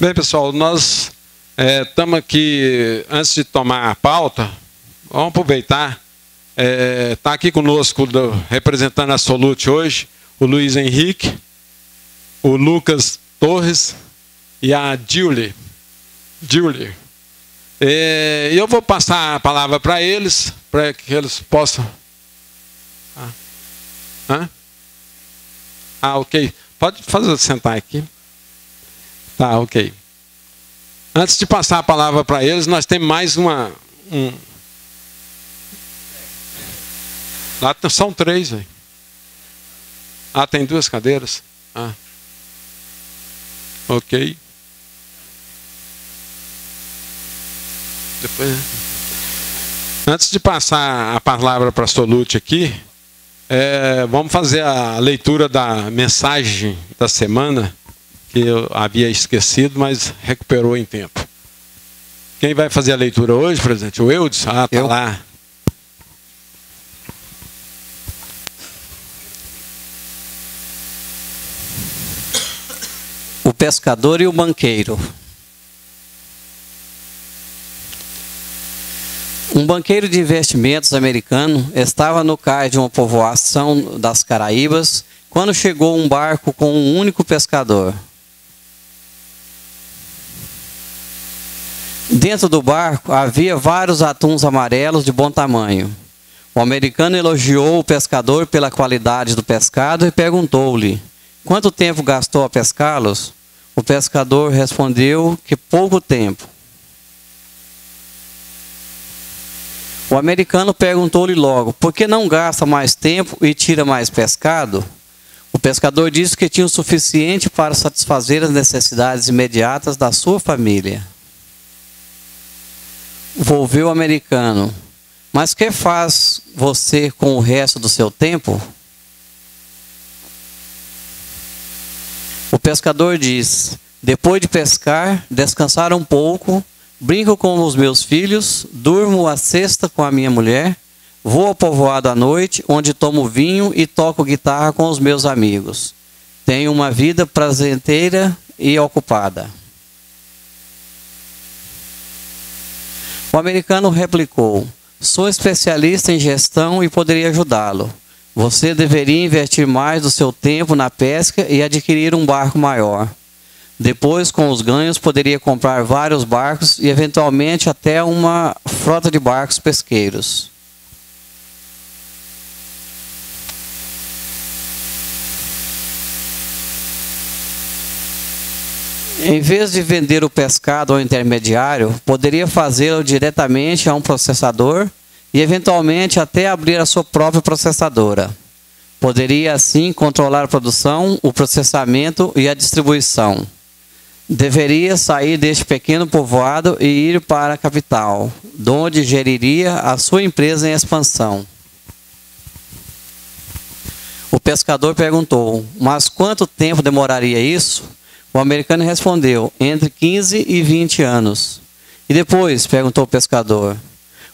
Bem, pessoal, nós estamos aqui, antes de tomar a pauta, vamos aproveitar, está aqui conosco, representando a Solute hoje, o Luiz Henrique, o Lucas Torres e a Julie. E eu vou passar a palavra para eles possam... ok. Pode sentar aqui. Tá, ok. Antes de passar a palavra para eles, nós temos mais Lá são 3, aí. Tem 2 cadeiras? Ok. Depois... Antes de passar a palavra para a Solute aqui, vamos fazer a leitura da mensagem da semana, que eu havia esquecido, mas recuperou em tempo. Quem vai fazer a leitura hoje, presidente? O Eudes? Está lá. O pescador e o banqueiro. Um banqueiro de investimentos americano estava no cais de uma povoação das Caraíbas quando chegou um barco com um único pescador. Dentro do barco havia vários atuns amarelos de bom tamanho. O americano elogiou o pescador pela qualidade do pescado e perguntou-lhe: quanto tempo gastou a pescá-los? O pescador respondeu que pouco tempo. O americano perguntou-lhe logo: por que não gasta mais tempo e tira mais pescado? O pescador disse que tinha o suficiente para satisfazer as necessidades imediatas da sua família. Volveu o americano: mas que faz você com o resto do seu tempo? O pescador diz: depois de pescar, descansar um pouco, brinco com os meus filhos, durmo a sesta com a minha mulher, vou ao povoado à noite, onde tomo vinho e toco guitarra com os meus amigos. Tenho uma vida prazenteira e ocupada. O americano replicou: sou especialista em gestão e poderia ajudá-lo. Você deveria investir mais do seu tempo na pesca e adquirir um barco maior. Depois, com os ganhos, poderia comprar vários barcos e, eventualmente, até uma frota de barcos pesqueiros. Em vez de vender o pescado ao intermediário, poderia fazê-lo diretamente a um processador e, eventualmente, até abrir a sua própria processadora. Poderia, assim, controlar a produção, o processamento e a distribuição. Deveria sair deste pequeno povoado e ir para a capital, onde geriria a sua empresa em expansão. O pescador perguntou: mas quanto tempo demoraria isso? O americano respondeu: entre 15 e 20 anos. E depois? Perguntou o pescador.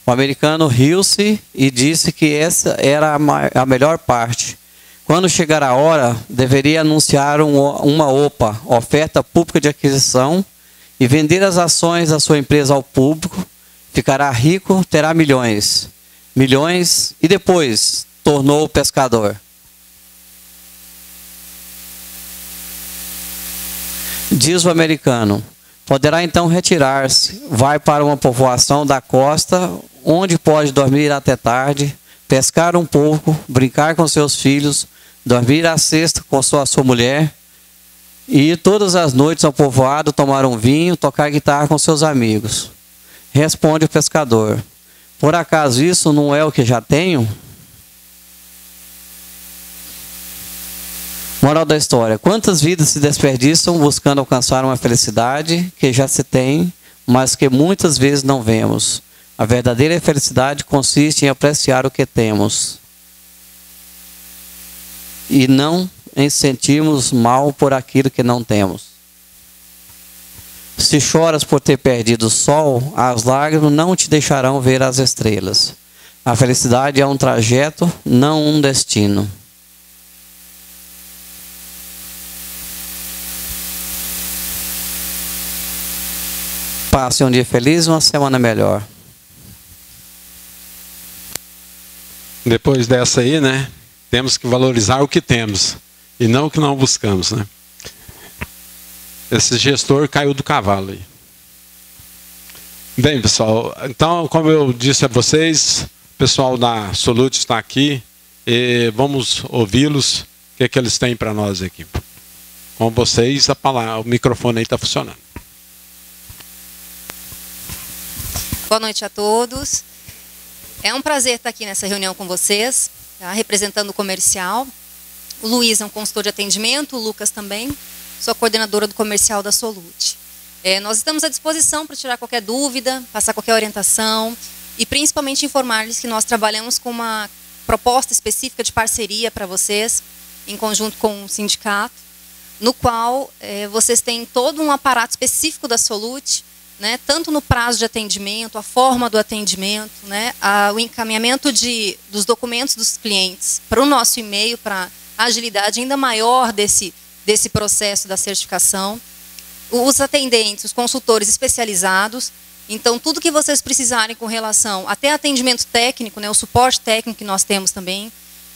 O americano riu-se e disse que essa era a melhor parte. Quando chegar a hora, deveria anunciar uma OPA, oferta pública de aquisição, e vender as ações da sua empresa ao público. Ficará rico, terá milhões. Milhões, e depois? Tornou o pescador. Diz o americano: poderá então retirar-se, vai para uma povoação da costa, onde pode dormir até tarde, pescar um pouco, brincar com seus filhos, dormir à sesta com sua mulher, e ir todas as noites ao povoado tomar um vinho, tocar guitarra com seus amigos. Responde o pescador: por acaso isso não é o que já tenho? Moral da história: quantas vidas se desperdiçam buscando alcançar uma felicidade que já se tem, mas que muitas vezes não vemos. A verdadeira felicidade consiste em apreciar o que temos e não em sentirmos mal por aquilo que não temos. Se choras por ter perdido o sol, as lágrimas não te deixarão ver as estrelas. A felicidade é um trajeto, não um destino. Passe um dia feliz e uma semana melhor. Depois dessa aí, né? Temos que valorizar o que temos e não o que não buscamos, né? Esse gestor caiu do cavalo aí. Bem, pessoal, então, como eu disse a vocês, o pessoal da Solute está aqui e vamos ouvi-los. O que é que eles têm para nós aqui? Com vocês, a palavra, o microfone aí está funcionando. Boa noite a todos. É um prazer estar aqui nessa reunião com vocês, tá? Representando o comercial. O Luiz é um consultor de atendimento, o Lucas também. Sou a coordenadora do comercial da Solute. Nós estamos à disposição para tirar qualquer dúvida, passar qualquer orientação e principalmente informar-lhes que nós trabalhamos com uma proposta específica de parceria para vocês, em conjunto com o sindicato, no qual vocês têm todo um aparato específico da Solute, né, tanto no prazo de atendimento, a forma do atendimento, né, o encaminhamento dos documentos dos clientes para o nosso e-mail, para a agilidade ainda maior desse processo da certificação. Os atendentes, os consultores especializados. Então, tudo que vocês precisarem com relação até atendimento técnico, né, o suporte técnico que nós temos também,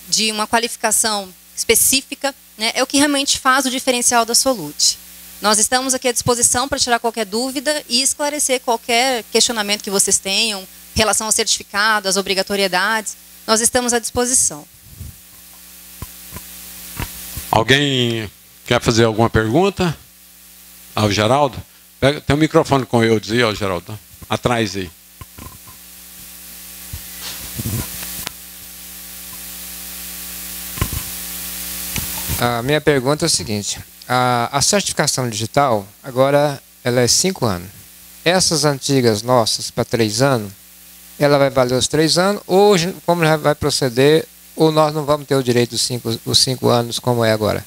de uma qualificação específica, né, é o que realmente faz o diferencial da Solute. Nós estamos aqui à disposição para tirar qualquer dúvida e esclarecer qualquer questionamento que vocês tenham em relação ao certificado, às obrigatoriedades. Nós estamos à disposição. Alguém quer fazer alguma pergunta ao Geraldo? Tem um microfone com eu dizer, ó, Geraldo. Atrás aí. A minha pergunta é a seguinte. A certificação digital, agora, ela é 5 anos. Essas antigas nossas, para 3 anos, ela vai valer os 3 anos, ou como já vai proceder, ou nós não vamos ter o direito dos 5 anos, como é agora?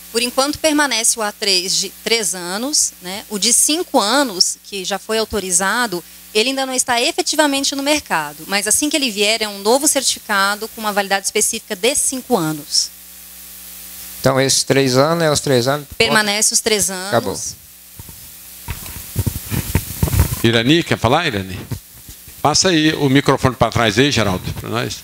Por enquanto, permanece o A3 de 3 anos, né? O de 5 anos, que já foi autorizado, ele ainda não está efetivamente no mercado. Mas assim que ele vier, é um novo certificado com uma validade específica de 5 anos. Então, esses 3 anos, os 3 anos... Permanece os 3 anos. Acabou. Irani, quer falar, Irani? Passa aí o microfone para trás aí, Geraldo, para nós.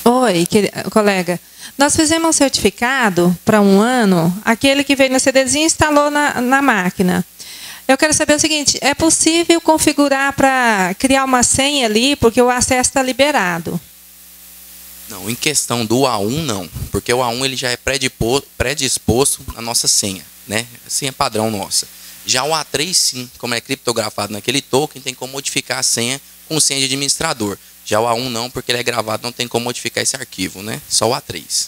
Oi, colega. Nós fizemos um certificado para 1 ano, aquele que veio no CDzinho e instalou na máquina. Eu quero saber o seguinte, é possível configurar para criar uma senha ali, porque o acesso está liberado? Não, em questão do A1 não, porque o A1 ele já é predisposto na nossa senha, né? A senha padrão nossa. Já o A3 sim, como é criptografado naquele token, tem como modificar a senha com senha de administrador. Já o A1 não, porque ele é gravado, não tem como modificar esse arquivo, né? Só o A3.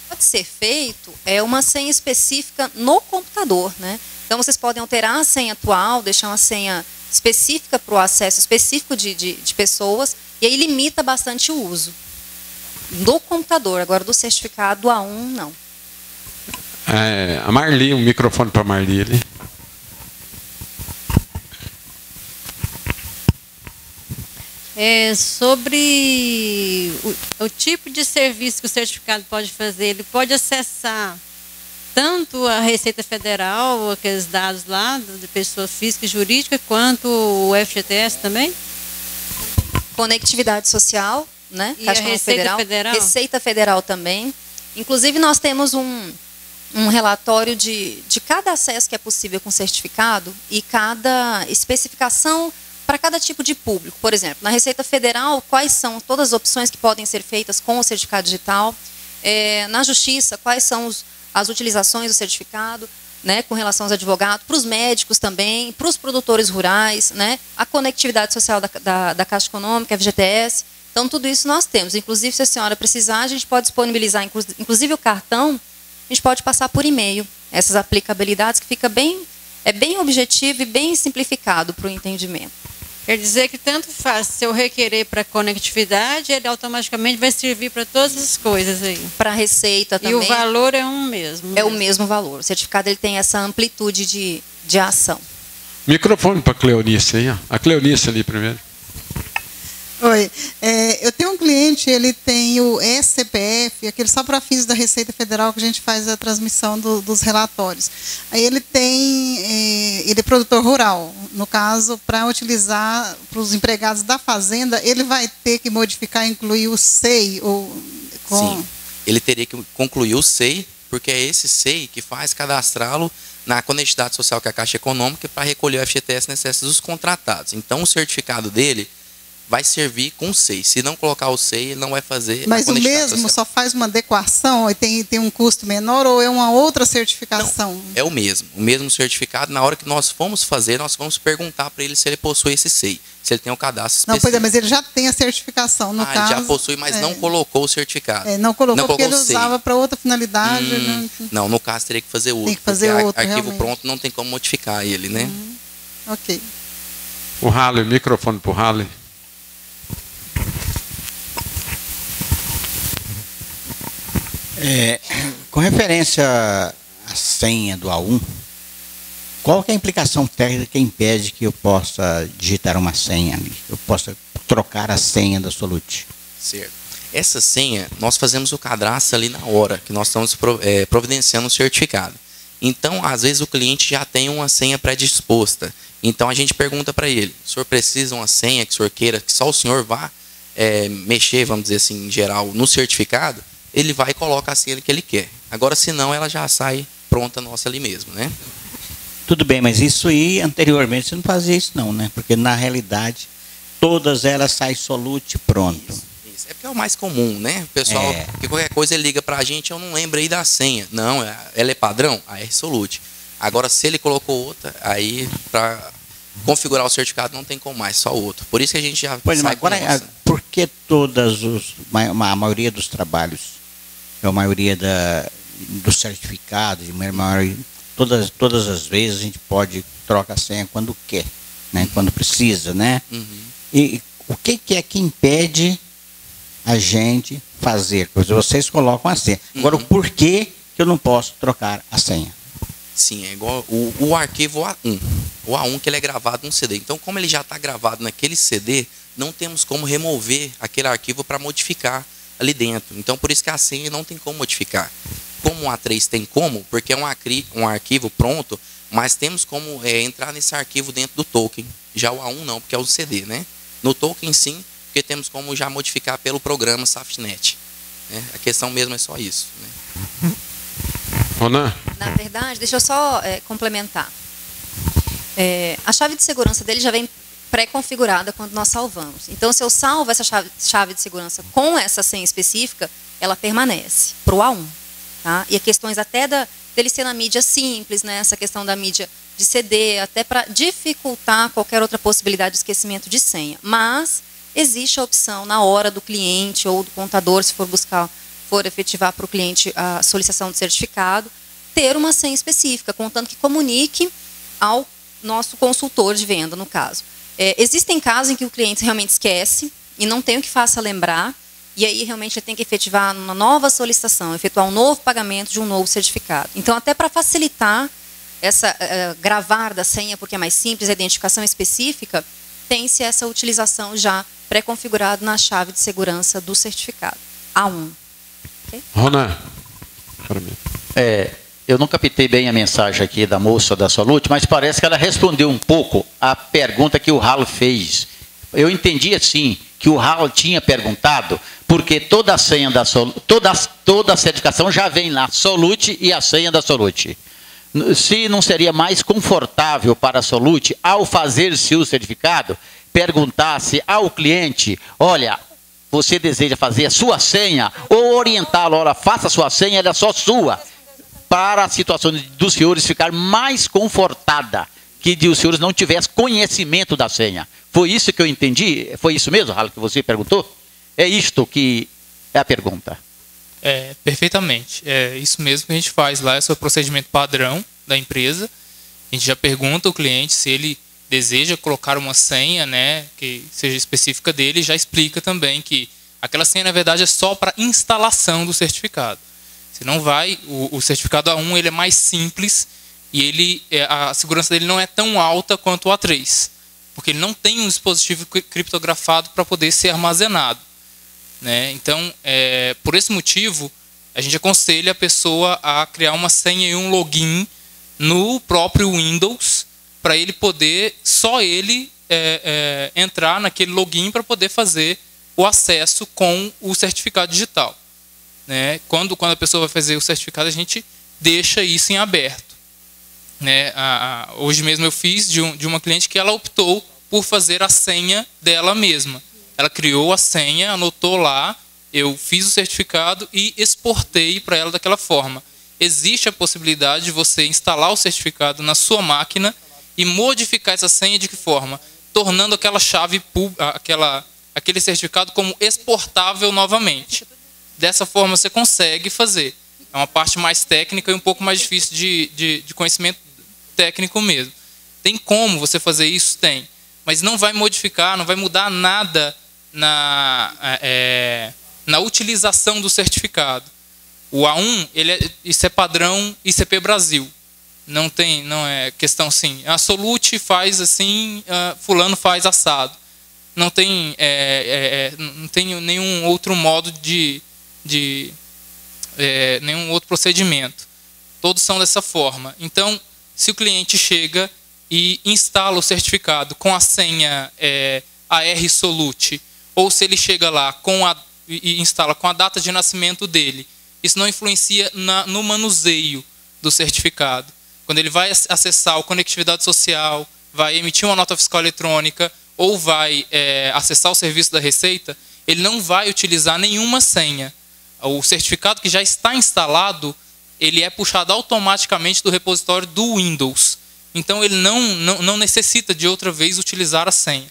Pode ser feito uma senha específica no computador, né? Então vocês podem alterar a senha atual, deixar uma senha específica para o acesso específico de pessoas, e aí limita bastante o uso do computador. Agora, do certificado A1, não. A Marli, um microfone para a Marli ali. Sobre o tipo de serviço que o certificado pode fazer, ele pode acessar tanto a Receita Federal, aqueles dados lá, de pessoa física e jurídica, quanto o FGTS também? Conectividade social, né? E a Receita Federal? Receita Federal também. Inclusive, nós temos um relatório de cada acesso que é possível com certificado e cada especificação para cada tipo de público. Por exemplo, na Receita Federal, quais são todas as opções que podem ser feitas com o certificado digital? Na Justiça, quais são as utilizações do certificado, né, com relação aos advogados, para os médicos também, para os produtores rurais, né, a conectividade social da Caixa Econômica, FGTS. Então, tudo isso nós temos. Inclusive, se a senhora precisar, a gente pode disponibilizar, inclusive o cartão, a gente pode passar por e-mail essas aplicabilidades, que fica bem objetivo e bem simplificado para o entendimento. Quer dizer que tanto faz, se eu requerer para conectividade, ele automaticamente vai servir para todas as coisas aí. Para a receita também. E o valor é um mesmo. É o mesmo valor. O certificado ele tem essa amplitude de ação. Microfone para a Cleonice aí, ó. A Cleonice ali primeiro. Oi, eu tenho um cliente, ele tem o eCPF, aquele só para fins da Receita Federal que a gente faz a transmissão dos relatórios. Aí ele é produtor rural. No caso, para utilizar para os empregados da fazenda, ele vai ter que modificar, incluir o SEI? Sim, ele teria que concluir o SEI, porque é esse SEI que faz cadastrá-lo na conectividade social que é a Caixa Econômica para recolher o FGTS necessário dos contratados. Então, o certificado dele vai servir com o SEI. Se não colocar o SEI, ele não vai fazer Mas a o mesmo social. só faz uma adequação e tem um custo menor ou é uma outra certificação? Não, é o mesmo certificado. Na hora que nós formos fazer, nós vamos perguntar para ele se ele possui esse SEI, se ele tem um cadastro específico. Não, pois é, mas ele já tem a certificação, no caso. Ele já possui, mas não colocou o certificado. Não colocou porque ele usava para outra finalidade. Não, no caso teria que fazer outro. Tem que fazer outro, arquivo realmente. pronto não tem como modificar ele, né? Ok. O Halley, microfone para o Halley. Com referência à senha do A1, qual que é a implicação técnica que impede que eu possa digitar uma senha ali? Eu possa trocar a senha da Solute? Certo. Essa senha, nós fazemos o cadastro ali na hora, que nós estamos providenciando o certificado. Então, às vezes, o cliente já tem uma senha predisposta. Então, a gente pergunta para ele, o senhor precisa de uma senha que o senhor queira, que só o senhor vá mexer, vamos dizer assim, em geral, no certificado? Ele vai e coloca a senha que ele quer. Agora, se não, ela já sai pronta nossa ali mesmo, né? Tudo bem, mas isso aí, anteriormente, você não fazia isso não, né? Porque, na realidade, todas elas saem Solute pronto. Isso. É porque é o mais comum, né? O pessoal, que qualquer coisa ele liga para a gente, eu não lembro aí da senha. Não, ela é padrão? É Solute. Agora, se ele colocou outra, aí, para configurar o certificado, não tem como mais, só outro. Por isso que a gente já sai com nossa. Por que a maioria dos trabalhos, a maioria dos certificados, todas as vezes a gente pode trocar a senha quando quer, né? Quando precisa, né? E o que é que impede a gente fazer? Porque vocês colocam a senha. Agora, o porquê que eu não posso trocar a senha? Sim, é igual o arquivo A1. O A1 que ele é gravado num CD. Então, como ele já está gravado naquele CD, não temos como remover aquele arquivo para modificar ali dentro. Então, por isso que a senha não tem como modificar. Como o A3 tem como, porque é um arquivo pronto, mas temos como entrar nesse arquivo dentro do token. Já o A1 não, porque é o CD, né? No token sim, porque temos como já modificar pelo programa SafetyNet. Né? A questão mesmo é só isso. Né? Ronan? Na verdade, deixa eu só complementar. A chave de segurança dele já vem pré-configurada quando nós salvamos. Então, se eu salvo essa chave de segurança com essa senha específica, ela permanece para o A1. Tá? E questões até dele ser na mídia simples, né? Essa questão da mídia de CD, até para dificultar qualquer outra possibilidade de esquecimento de senha. Mas existe a opção na hora do cliente ou do contador, se for efetivar para o cliente a solicitação de certificado, ter uma senha específica, contanto que comunique ao nosso consultor de venda, no caso. Existem casos em que o cliente realmente esquece e não tem o que faça lembrar, e aí realmente ele tem que efetivar uma nova solicitação, efetuar um novo pagamento de um novo certificado. Então, até para facilitar gravar da senha, porque é mais simples, a identificação específica, tem-se essa utilização já pré-configurada na chave de segurança do certificado, A1. Okay? Ronan, para mim. Eu não captei bem a mensagem aqui da moça da Solute, mas parece que ela respondeu um pouco a pergunta que o Ralo fez. Eu entendi assim, que o Ralo tinha perguntado, porque toda a senha da Solute, toda a certificação já vem lá, Solute e a senha da Solute. Se não seria mais confortável para a Solute, ao fazer-se o certificado, perguntasse ao cliente, olha, você deseja fazer a sua senha, ou orientá-lo, olha, faça a sua senha, ela é só sua, para a situação dos senhores ficar mais confortada, que os senhores não tivessem conhecimento da senha. Foi isso que eu entendi? Foi isso mesmo, Ralo, que você perguntou? É isto que é a pergunta. Perfeitamente. É isso mesmo que a gente faz lá, esse é o procedimento padrão da empresa. A gente já pergunta ao cliente se ele deseja colocar uma senha, né, que seja específica dele, e já explica também que aquela senha, na verdade, é só para instalação do certificado. Você não vai, o certificado A1 ele é mais simples e a segurança dele não é tão alta quanto o A3, porque ele não tem um dispositivo criptografado para poder ser armazenado. né? Então, por esse motivo, a gente aconselha a pessoa a criar uma senha e um login no próprio Windows, para ele poder, só ele, entrar naquele login para poder fazer o acesso com o certificado digital, né? Quando a pessoa vai fazer o certificado, a gente deixa isso em aberto, né? Hoje mesmo eu fiz de uma cliente que ela optou por fazer a senha dela mesma. Ela criou a senha, anotou lá, eu fiz o certificado e exportei para ela daquela forma. Existe a possibilidade de você instalar o certificado na sua máquina e modificar essa senha de que forma? Tornando aquela chave, aquele certificado como exportável novamente. Dessa forma você consegue fazer. É uma parte mais técnica e um pouco mais difícil de conhecimento técnico mesmo. Tem como você fazer isso? Tem. Mas não vai modificar, não vai mudar nada na utilização do certificado. O A1, isso é padrão ICP Brasil. Não é questão assim, a Solute faz assim, fulano faz assado. Não tem nenhum outro modo nenhum outro procedimento. Todos são dessa forma. Então, se o cliente chega e instala o certificado com a senha AR Solute, ou se ele chega lá e instala com a data de nascimento dele, isso não influencia no manuseio do certificado. Quando ele vai acessar a conectividade social, vai emitir uma nota fiscal eletrônica ou vai acessar o serviço da Receita, ele não vai utilizar nenhuma senha. O certificado que já está instalado, ele é puxado automaticamente do repositório do Windows. Então, ele não necessita de outra vez utilizar a senha.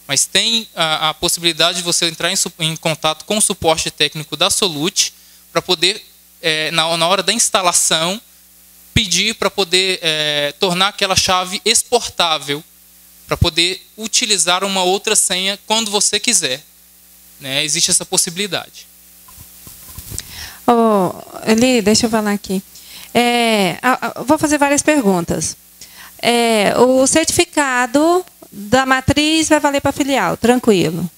Mas tem a possibilidade de você entrar em contato com o suporte técnico da Solute para poder, na hora da instalação, pedir para poder tornar aquela chave exportável, para poder utilizar uma outra senha quando você quiser, né? Existe essa possibilidade. Eli, deixa eu falar aqui. Vou fazer várias perguntas. O certificado da matriz vai valer para a filial, tranquilo.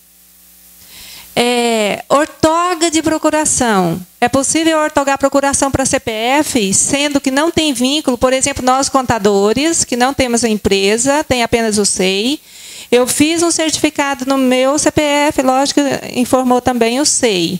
Ortoga de procuração. É possível ortogar procuração para CPF, sendo que não tem vínculo, por exemplo, nós contadores, que não temos a empresa, tem apenas o SEI. Eu fiz um certificado no meu CPF, lógico, informou também o SEI.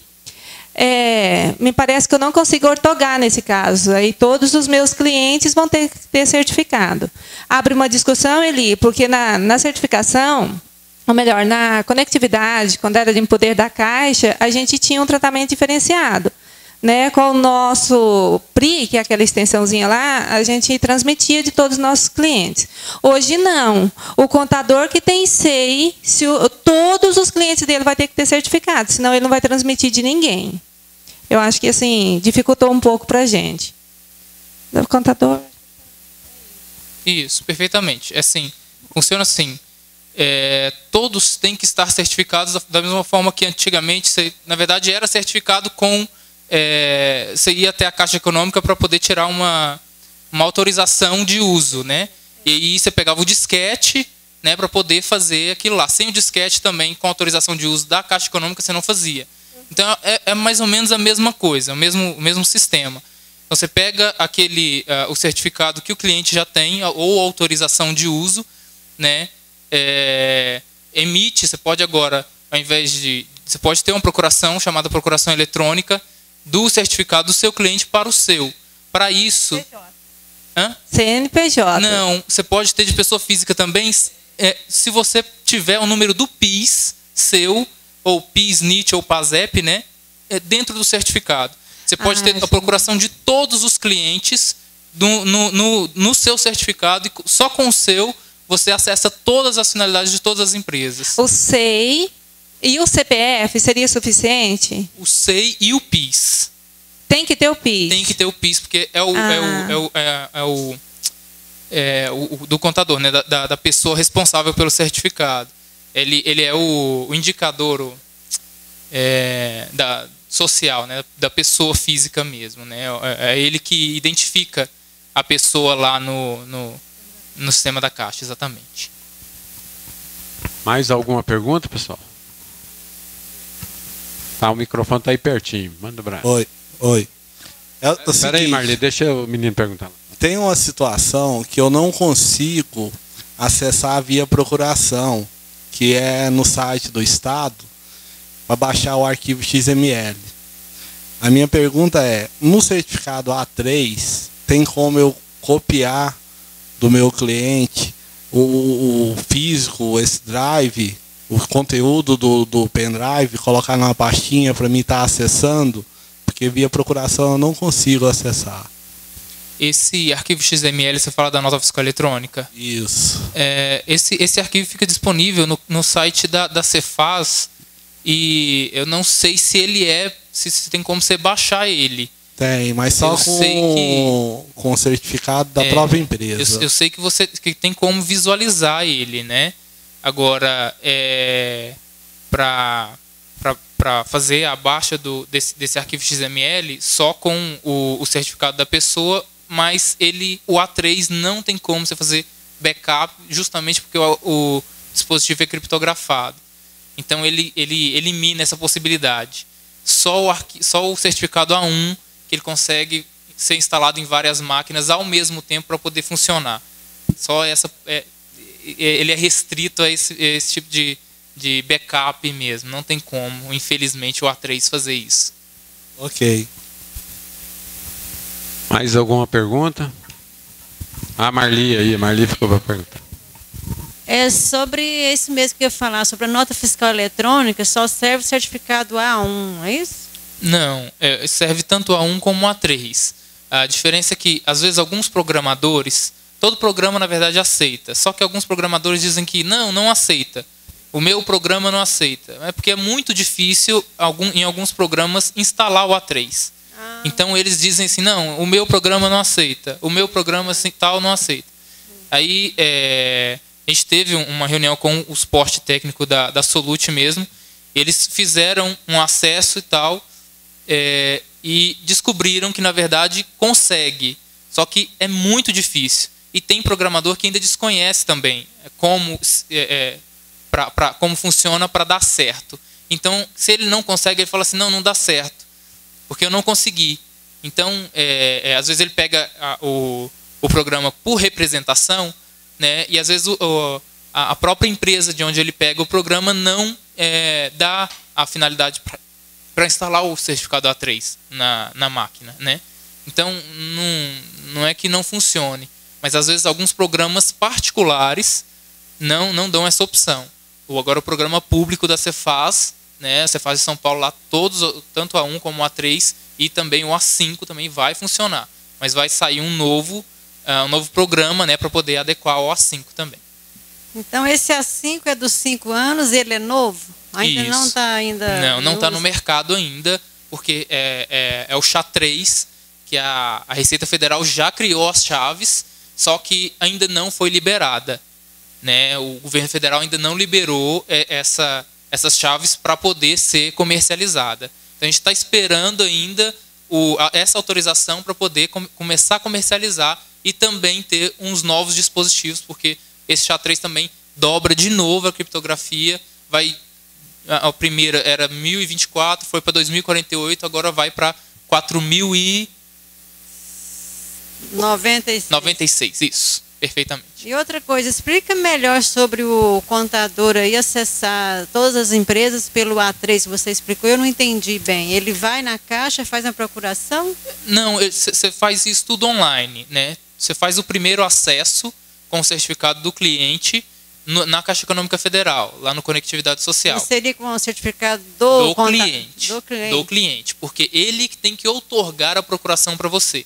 Me parece que eu não consigo ortogar nesse caso. Aí todos os meus clientes vão ter que ter certificado. Abre uma discussão, Eli, porque na certificação, ou melhor, na conectividade, quando era de poder da Caixa, a gente tinha um tratamento diferenciado, né? Com o nosso PRI, que é aquela extensãozinha lá, a gente transmitia de todos os nossos clientes. Hoje não. O contador que tem SEI, todos os clientes dele vai ter que ter certificado, senão ele não vai transmitir de ninguém. Eu acho que assim dificultou um pouco para a gente. O contador. Isso, perfeitamente. Funciona assim. Todos têm que estar certificados da mesma forma que antigamente, na verdade, era certificado com... você ia até a Caixa Econômica para poder tirar uma autorização de uso, né? E aí você pegava o disquete, né, para poder fazer aquilo lá. Sem o disquete também, com autorização de uso da Caixa Econômica, você não fazia. Então, é mais ou menos a mesma coisa, o mesmo sistema. Então, você pega o certificado que o cliente já tem, ou autorização de uso, né? Emite, você pode agora, ao invés de... Você pode ter uma procuração, chamada procuração eletrônica, do certificado do seu cliente para o seu. Para isso... CNPJ. Não, você pode ter de pessoa física também, se você tiver o número do PIS seu, ou PIS, NIT ou PASEP, né, dentro do certificado. Você pode ter a procuração de todos os clientes no seu certificado, e só com o seu você acessa todas as finalidades de todas as empresas. O SEI e o CPF seria suficiente? O SEI e o PIS. Tem que ter o PIS? Tem que ter o PIS, porque é o do contador, né, da pessoa responsável pelo certificado. Ele é o indicador social, né, da pessoa física mesmo, né? É ele que identifica a pessoa lá no sistema da Caixa, exatamente. Mais alguma pergunta, pessoal? Tá, o microfone tá aí pertinho. Manda abraço. Oi. Espera aí, Marli, deixa o menino perguntar. Tem uma situação que eu não consigo acessar via procuração, que é no site do Estado, para baixar o arquivo XML. A minha pergunta é, no certificado A3, tem como eu copiar do meu cliente o físico, esse drive, o conteúdo do pendrive, colocar numa pastinha para mim estar acessando? Porque via procuração eu não consigo acessar. Esse arquivo XML, você fala da nota fiscal eletrônica? Isso. Esse arquivo fica disponível no site da Cefaz, e eu não sei se ele se tem como você baixar ele. Tem, mas só com o certificado da própria empresa. Eu sei que tem como visualizar ele, né? Agora, para fazer a baixa desse arquivo XML, só com o certificado da pessoa, mas o A3 não tem como você fazer backup, justamente porque o dispositivo é criptografado. Então ele elimina essa possibilidade. Só o certificado A1 que ele consegue ser instalado em várias máquinas ao mesmo tempo para poder funcionar. Só ele é restrito a esse tipo de backup mesmo. Não tem como, infelizmente, o A3 fazer isso. Ok. Mais alguma pergunta? A Marli ficou para perguntar. É sobre esse mesmo que eu ia falar, sobre a nota fiscal eletrônica, só serve o certificado A1, é isso? Não, serve tanto A1 como A3. A diferença é que, às vezes, alguns programadores, todo programa, na verdade, aceita, só que alguns programadores dizem que não aceita. O meu programa não aceita. É porque é muito difícil, em alguns programas, instalar o A3. Então, eles dizem assim, não, o meu programa não aceita, o meu programa assim, tal não aceita. Aí, a gente teve uma reunião com o suporte técnico da Solute mesmo, eles fizeram um acesso e tal, e descobriram que, na verdade, consegue, só que é muito difícil. E tem programador que ainda desconhece também como funciona para dar certo. Então, se ele não consegue, ele fala assim, não dá certo, porque eu não consegui. Então, às vezes ele pega o programa por representação, né, e às vezes a própria empresa de onde ele pega o programa não dá a finalidade para instalar o certificado A3 na máquina, né? Então, não é que não funcione, mas às vezes alguns programas particulares não dão essa opção. Agora o programa público da Cefaz, né, a Cefaz de São Paulo, lá todos, tanto o A1 como o A3 e também o A5 também vai funcionar, mas vai sair um novo programa, né, para poder adequar ao A5 também. Então esse A5 é dos 5 anos, ele é novo? Ainda Isso. não está ainda. Não está no mercado ainda, porque é o SHA-3, que a Receita Federal já criou as chaves, só que ainda não foi liberada, né? O governo federal ainda não liberou essas chaves para poder ser comercializada. Então a gente está esperando ainda essa autorização para poder começar a comercializar e também ter uns novos dispositivos, porque esse SHA-3 também dobra de novo a criptografia. A primeira era 1024, foi para 2048, agora vai para 4096. Isso, perfeitamente. E outra coisa, explica melhor sobre o contador aí acessar todas as empresas pelo A3 que você explicou. Eu não entendi bem. Ele vai na caixa, faz a procuração? Não, você faz isso tudo online, né? Você faz o primeiro acesso com o certificado do cliente na Caixa Econômica Federal, lá no Conectividade Social. Isso seria com o certificado do cliente, porque ele tem que outorgar a procuração para você.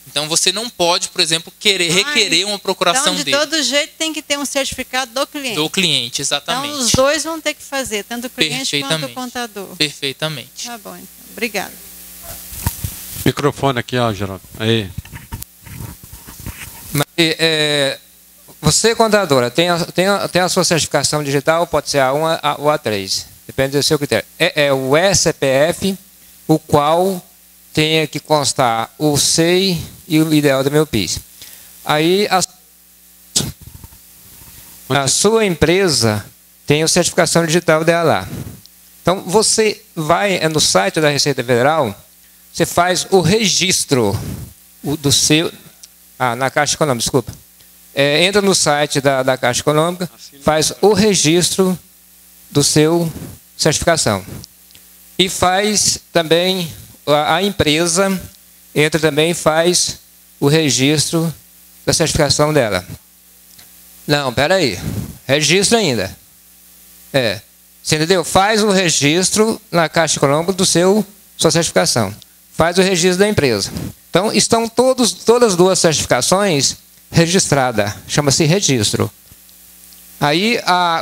Então você não pode, por exemplo, requerer uma procuração dele. Então, de todo jeito, tem que ter um certificado do cliente. Do cliente, exatamente. Então, os dois vão ter que fazer, tanto o cliente quanto o contador. Perfeitamente. Tá bom, então. Obrigada. Microfone aqui, ó, Geraldo. Aí. Você, contadora, tem a sua certificação digital, pode ser A1 ou A3, depende do seu critério. É o ECPF, o qual tem que constar o SEI e o ideal do meu PIS. Aí a sua empresa tem a certificação digital dela lá. Então, você vai no site da Receita Federal, você faz o registro do seu... na Caixa Econômica, desculpa. Entra no site da Caixa Econômica, faz o registro do seu certificação. E faz também, a empresa entra também e faz o registro da certificação dela. Não, espera aí. Registro ainda. Você entendeu? Faz o registro na Caixa Econômica sua certificação. Faz o registro da empresa. Então, estão todas as duas certificações registradas. Chama-se registro. Aí,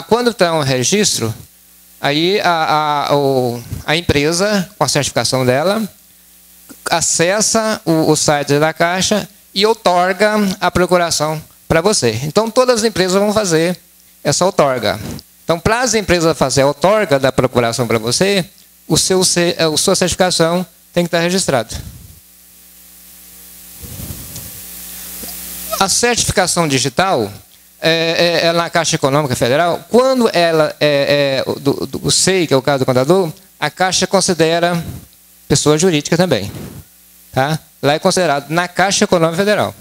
quando está um registro, aí a empresa, com a certificação dela, acessa o site da Caixa e outorga a procuração para você. Então, todas as empresas vão fazer essa outorga. Então, para as empresas fazer a outorga da procuração para você, a sua certificação tem que estar registrada. A certificação digital na Caixa Econômica Federal, quando ela do SEI, que é o caso do contador, a Caixa considera pessoa jurídica também. Tá? Lá é considerado na Caixa Econômica Federal.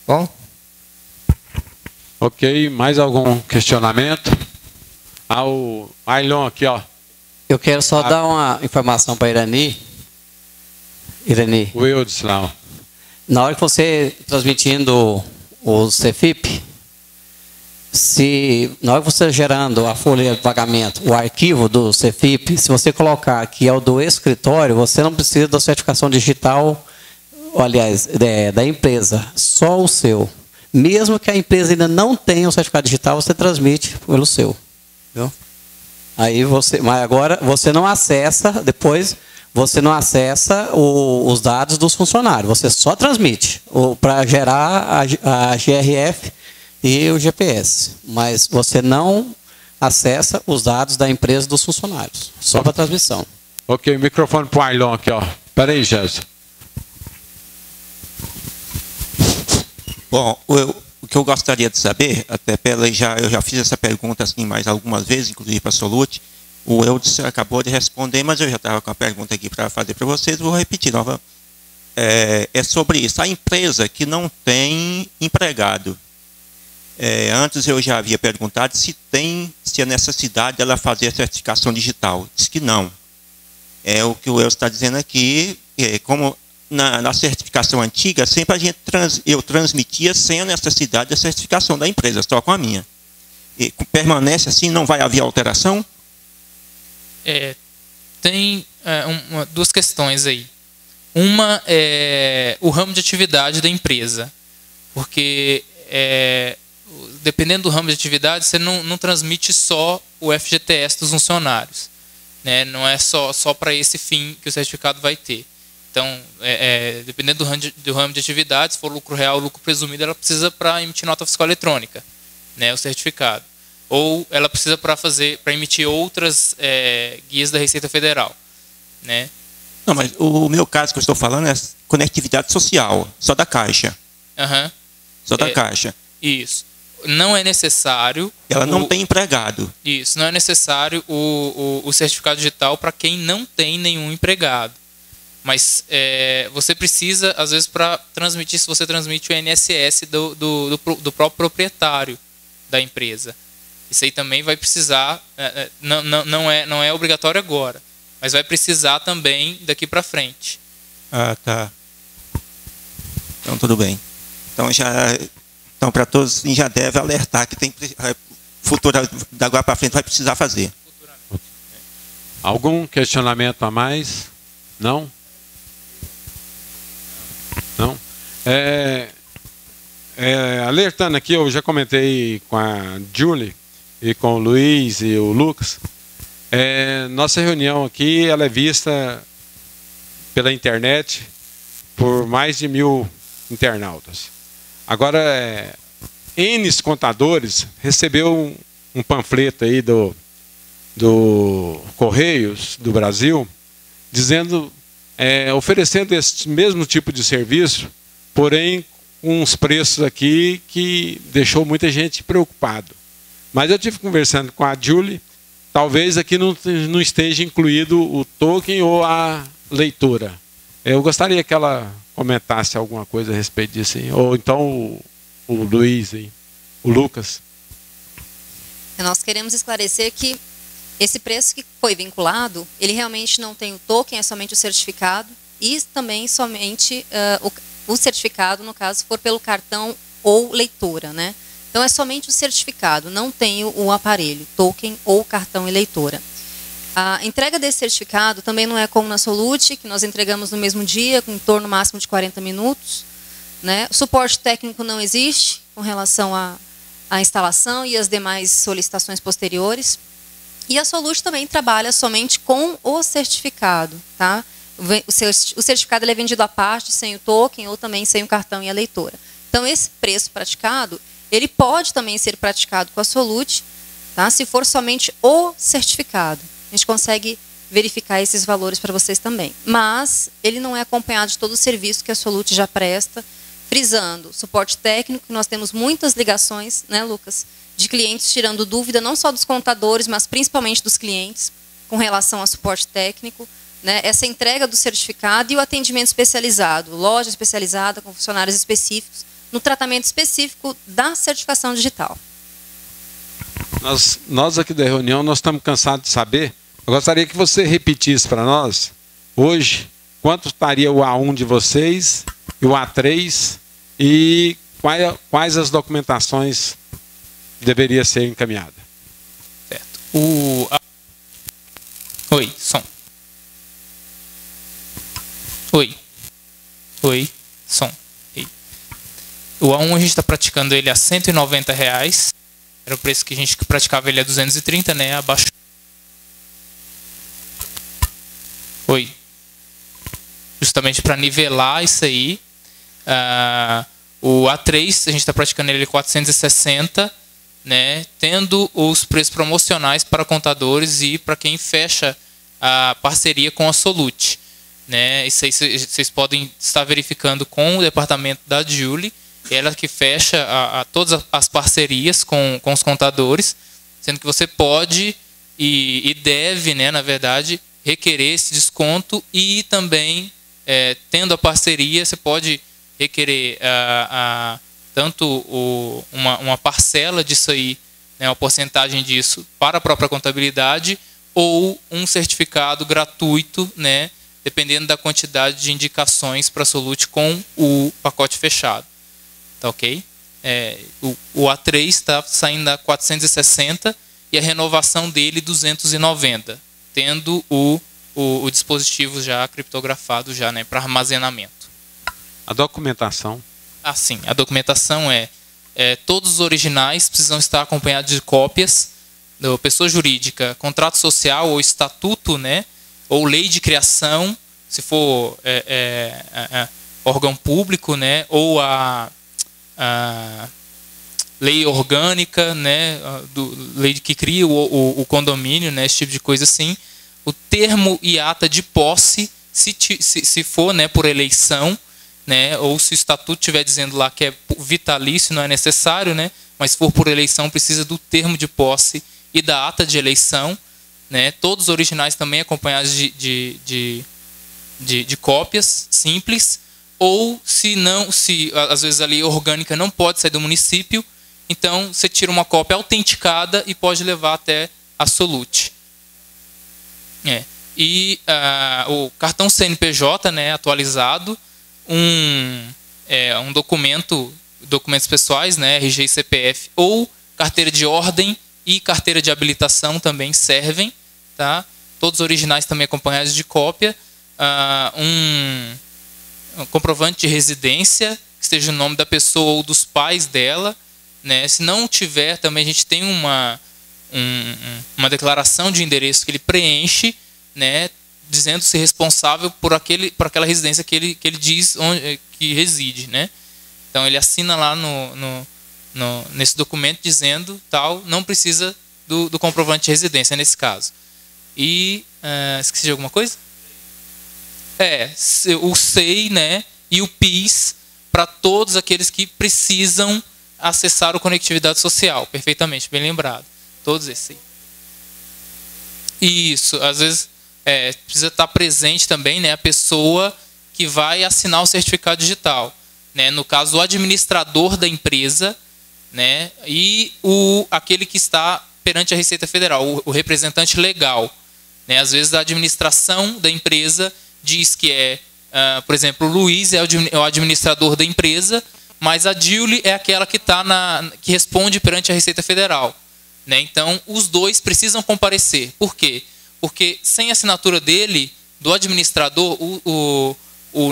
Bom? Ok, mais algum questionamento? O Ailon aqui, ó. Eu quero só dar uma informação para a Irani. O Eudislau. Na hora que você transmitindo o CFIP, na hora que você gerando a folha de pagamento, o arquivo do CFIP, se você colocar que é o do escritório, você não precisa da certificação digital, aliás, da empresa, só o seu. Mesmo que a empresa ainda não tenha o certificado digital, você transmite pelo seu. Viu? Aí mas agora você não acessa, depois você não acessa os dados dos funcionários, você só transmite para gerar a GRF e o GPS, mas você não acessa os dados da empresa dos funcionários, só para transmissão. Ok, microfone para o Ailon aqui, ó. Espera aí, Jéssica. Bom, o que eu gostaria de saber, até eu já fiz essa pergunta assim mais algumas vezes, inclusive para a Solute, o Eudson acabou de responder, mas eu já estava com a pergunta aqui para fazer para vocês, vou repetir nova. É sobre isso, a empresa que não tem empregado. Antes eu já havia perguntado se a necessidade dela fazer a certificação digital. Diz que não. É o que o Eudson está dizendo aqui, como na certificação antiga, sempre eu transmitia sem a necessidade da certificação da empresa, só com a minha. E permanece assim, não vai haver alteração? Tem duas questões aí. Uma é o ramo de atividade da empresa, porque dependendo do ramo de atividade, você não transmite só o FGTS dos funcionários, né? Não é só para esse fim que o certificado vai ter. Então, dependendo do ramo de atividade, se for lucro real ou lucro presumido, ela precisa para emitir nota fiscal eletrônica, né, o certificado. Ou ela precisa para emitir outras guias da Receita Federal, né? Não, mas o meu caso que eu estou falando é conectividade social, só da Caixa. Só da Caixa. Isso. Não é necessário... Ela não tem empregado. Isso, não é necessário o certificado digital para quem não tem nenhum empregado. Mas você precisa, às vezes, para transmitir, se você transmite o INSS do próprio proprietário da empresa. Isso aí também vai precisar, não é obrigatório agora, mas vai precisar também daqui para frente. Ah, tá. Então, tudo bem. Então para todos, já deve alertar que tem futura, da agora para frente vai precisar fazer. Algum questionamento a mais? Não? Não? Alertando aqui, eu já comentei com a Julie e com o Luiz e o Lucas. Nossa reunião aqui ela é vista pela internet por mais de 1000 internautas. Agora, N contadores recebeu um panfleto aí do Correios do Brasil, dizendo, oferecendo esse mesmo tipo de serviço, porém com uns preços aqui que deixou muita gente preocupado. Mas eu tive conversando com a Julie talvez aqui não esteja incluído o token ou a leitura. Eu gostaria que ela comentasse alguma coisa a respeito disso, hein? Ou então o Luiz, hein? O Lucas. Nós queremos esclarecer que esse preço que foi vinculado, ele realmente não tem o token, é somente o certificado, e também somente o certificado, no caso, se for pelo cartão ou leitura, né? Então é somente o certificado, não tem o aparelho, token ou cartão e leitura. A entrega desse certificado também não é como na Solute, que nós entregamos no mesmo dia, com em torno máximo de 40 minutos. Né? O suporte técnico não existe com relação à instalação e as demais solicitações posteriores. E a Solute também trabalha somente com o certificado. Tá? O certificado ele é vendido à parte, sem o token ou também sem o cartão e a leitura. Então, esse preço praticado, ele pode também ser praticado com a Solute, tá? Se for somente o certificado. A gente consegue verificar esses valores para vocês também. Mas ele não é acompanhado de todo o serviço que a Solute já presta, frisando suporte técnico, nós temos muitas ligações, né, Lucas, de clientes tirando dúvida, não só dos contadores, mas principalmente dos clientes, com relação ao suporte técnico, né, essa entrega do certificado e o atendimento especializado, loja especializada com funcionários específicos, no tratamento específico da certificação digital. Nós aqui da reunião, nós estamos cansados de saber. Eu gostaria que você repetisse para nós, hoje, quanto estaria o A1 de vocês e o A3 e quais as documentações deveriam ser encaminhadas. Certo. Oi, som. Oi, som. O A1 a gente está praticando ele a R$190. Era o preço que a gente praticava ele a 230, né? Abaixo. Justamente para nivelar isso aí. O A3, a gente está praticando ele a 460, né? Tendo os preços promocionais para contadores e para quem fecha a parceria com a Solute. Né? Isso aí vocês podem estar verificando com o departamento da Julie. Ela que fecha todas as parcerias com os contadores, sendo que você pode e deve, né, na verdade, requerer esse desconto e também, tendo a parceria, você pode requerer tanto uma parcela disso aí, né, uma porcentagem disso para a própria contabilidade ou um certificado gratuito, né, dependendo da quantidade de indicações para a Solute com o pacote fechado. Tá ok? O A3 está saindo a 460 e a renovação dele 290, tendo o dispositivo já criptografado já, né, para armazenamento. A documentação? Sim. A documentação todos os originais precisam estar acompanhados de cópias da pessoa jurídica, contrato social ou estatuto, né, ou lei de criação, se for órgão público, né, ou a lei orgânica, né, lei que cria o condomínio, né, esse tipo de coisa assim. O termo e ata de posse, se for, né, por eleição, né, ou se o estatuto estiver dizendo lá que é vitalício, não é necessário, né, mas se for por eleição precisa do termo de posse e da ata de eleição, né, todos os originais também acompanhados de cópias simples. Ou se às vezes a lei orgânica não pode sair do município, então você tira uma cópia autenticada e pode levar até a Solute. E o cartão CNPJ, né, atualizado, documentos pessoais, né, RG e CPF, ou carteira de ordem e carteira de habilitação também servem. Tá? Todos os originais também acompanhados de cópia. Um comprovante de residência, que esteja o nome da pessoa ou dos pais dela, né? Se não tiver, também a gente tem uma declaração de endereço que ele preenche, né? Dizendo-se responsável por aquela residência que ele diz que reside, né? Então ele assina lá nesse documento dizendo tal, não precisa do comprovante de residência nesse caso. E esqueci de alguma coisa? O SEI, né, e o PIS para todos aqueles que precisam acessar o Conectividade Social. Perfeitamente, bem lembrado. Todos esses aí. Isso, às vezes precisa estar presente também, né, a pessoa que vai assinar o certificado digital, né, no caso o administrador da empresa, né, e aquele que está perante a Receita Federal, o representante legal, né, às vezes a administração da empresa diz que por exemplo, o Luiz é o administrador da empresa, mas a Julie é aquela que que responde perante a Receita Federal, né? Então, os dois precisam comparecer. Por quê? Porque sem a assinatura do administrador,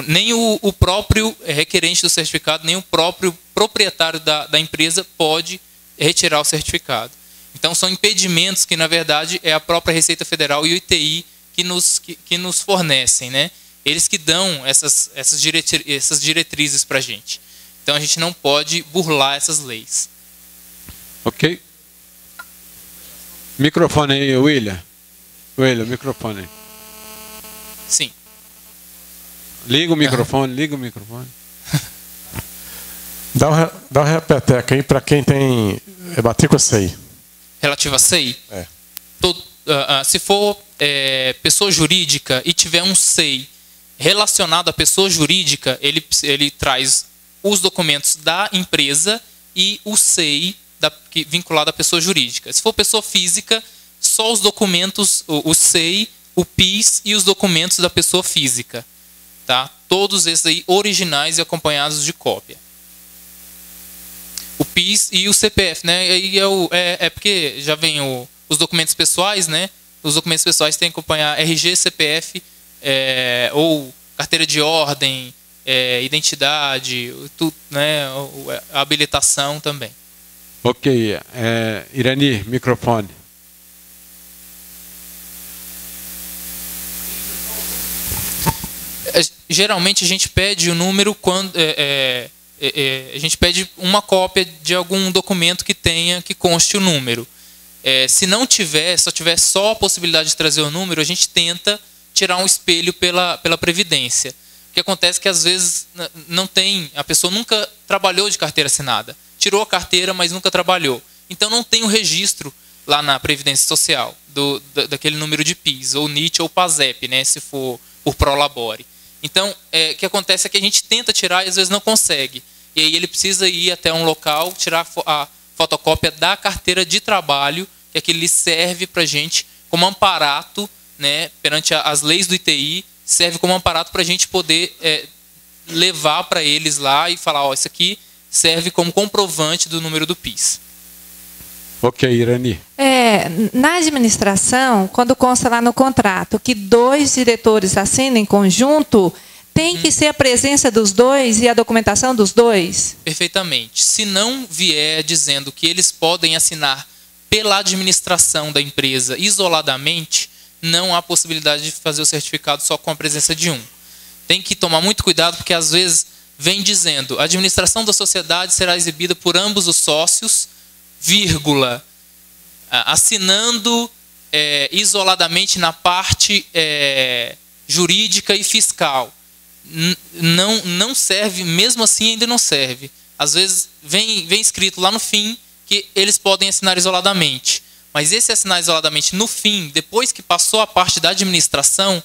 nem o próprio requerente do certificado, nem o próprio proprietário da empresa pode retirar o certificado. Então, são impedimentos que, na verdade, é a própria Receita Federal e o ITI que nos fornecem, né? Eles que dão essas diretrizes para a gente. Então, a gente não pode burlar essas leis. Ok. Microfone aí, William. William, microfone aí. Sim. Liga o microfone, liga o microfone. Dá um repeteco aí para quem tem matrícula SEI. Relativa a SEI? Se for pessoa jurídica e tiver um SEI relacionado à pessoa jurídica, ele traz os documentos da empresa e o SEI vinculado à pessoa jurídica. Se for pessoa física, só os documentos, o SEI, o PIS e os documentos da pessoa física. Tá? Todos esses aí originais e acompanhados de cópia. O PIS e o CPF, né? Aí porque já vem os documentos pessoais, né? Os documentos pessoais têm que acompanhar RG, CPF, ou carteira de ordem, identidade, tudo, né? A habilitação também. Ok. Irani, microfone. Geralmente a gente pede o número quando a gente pede uma cópia de algum documento que conste o número. Se não tiver, tiver só a possibilidade de trazer o número, a gente tenta tirar um espelho pela Previdência. O que acontece é que às vezes não tem, a pessoa nunca trabalhou de carteira assinada. Tirou a carteira, mas nunca trabalhou. Então não tem o registro lá na Previdência Social daquele número de PIS, ou NIT ou PASEP, né, se for por Prolabore. Então, o que acontece é que a gente tenta tirar e às vezes não consegue. E aí ele precisa ir até um local, tirar a fotocópia da carteira de trabalho, que aquilo lhe serve para a gente como amparato, né, perante as leis do ITI, serve como amparato para a gente poder levar para eles lá e falar, isso aqui serve como comprovante do número do PIS. Ok, Irani. Na administração, quando consta lá no contrato que 2 diretores assinam em conjunto, tem que ser a presença dos 2 e a documentação dos 2? Perfeitamente. Se não vier dizendo que eles podem assinar pela administração da empresa isoladamente, não há possibilidade de fazer o certificado só com a presença de um. Tem que tomar muito cuidado, porque às vezes vem dizendo a administração da sociedade será exibida por ambos os sócios, vírgula, assinando isoladamente na parte jurídica e fiscal. Não serve, mesmo assim ainda não serve. Às vezes vem escrito lá no fim que eles podem assinar isoladamente. Mas esse assinar isoladamente no fim, depois que passou a parte da administração,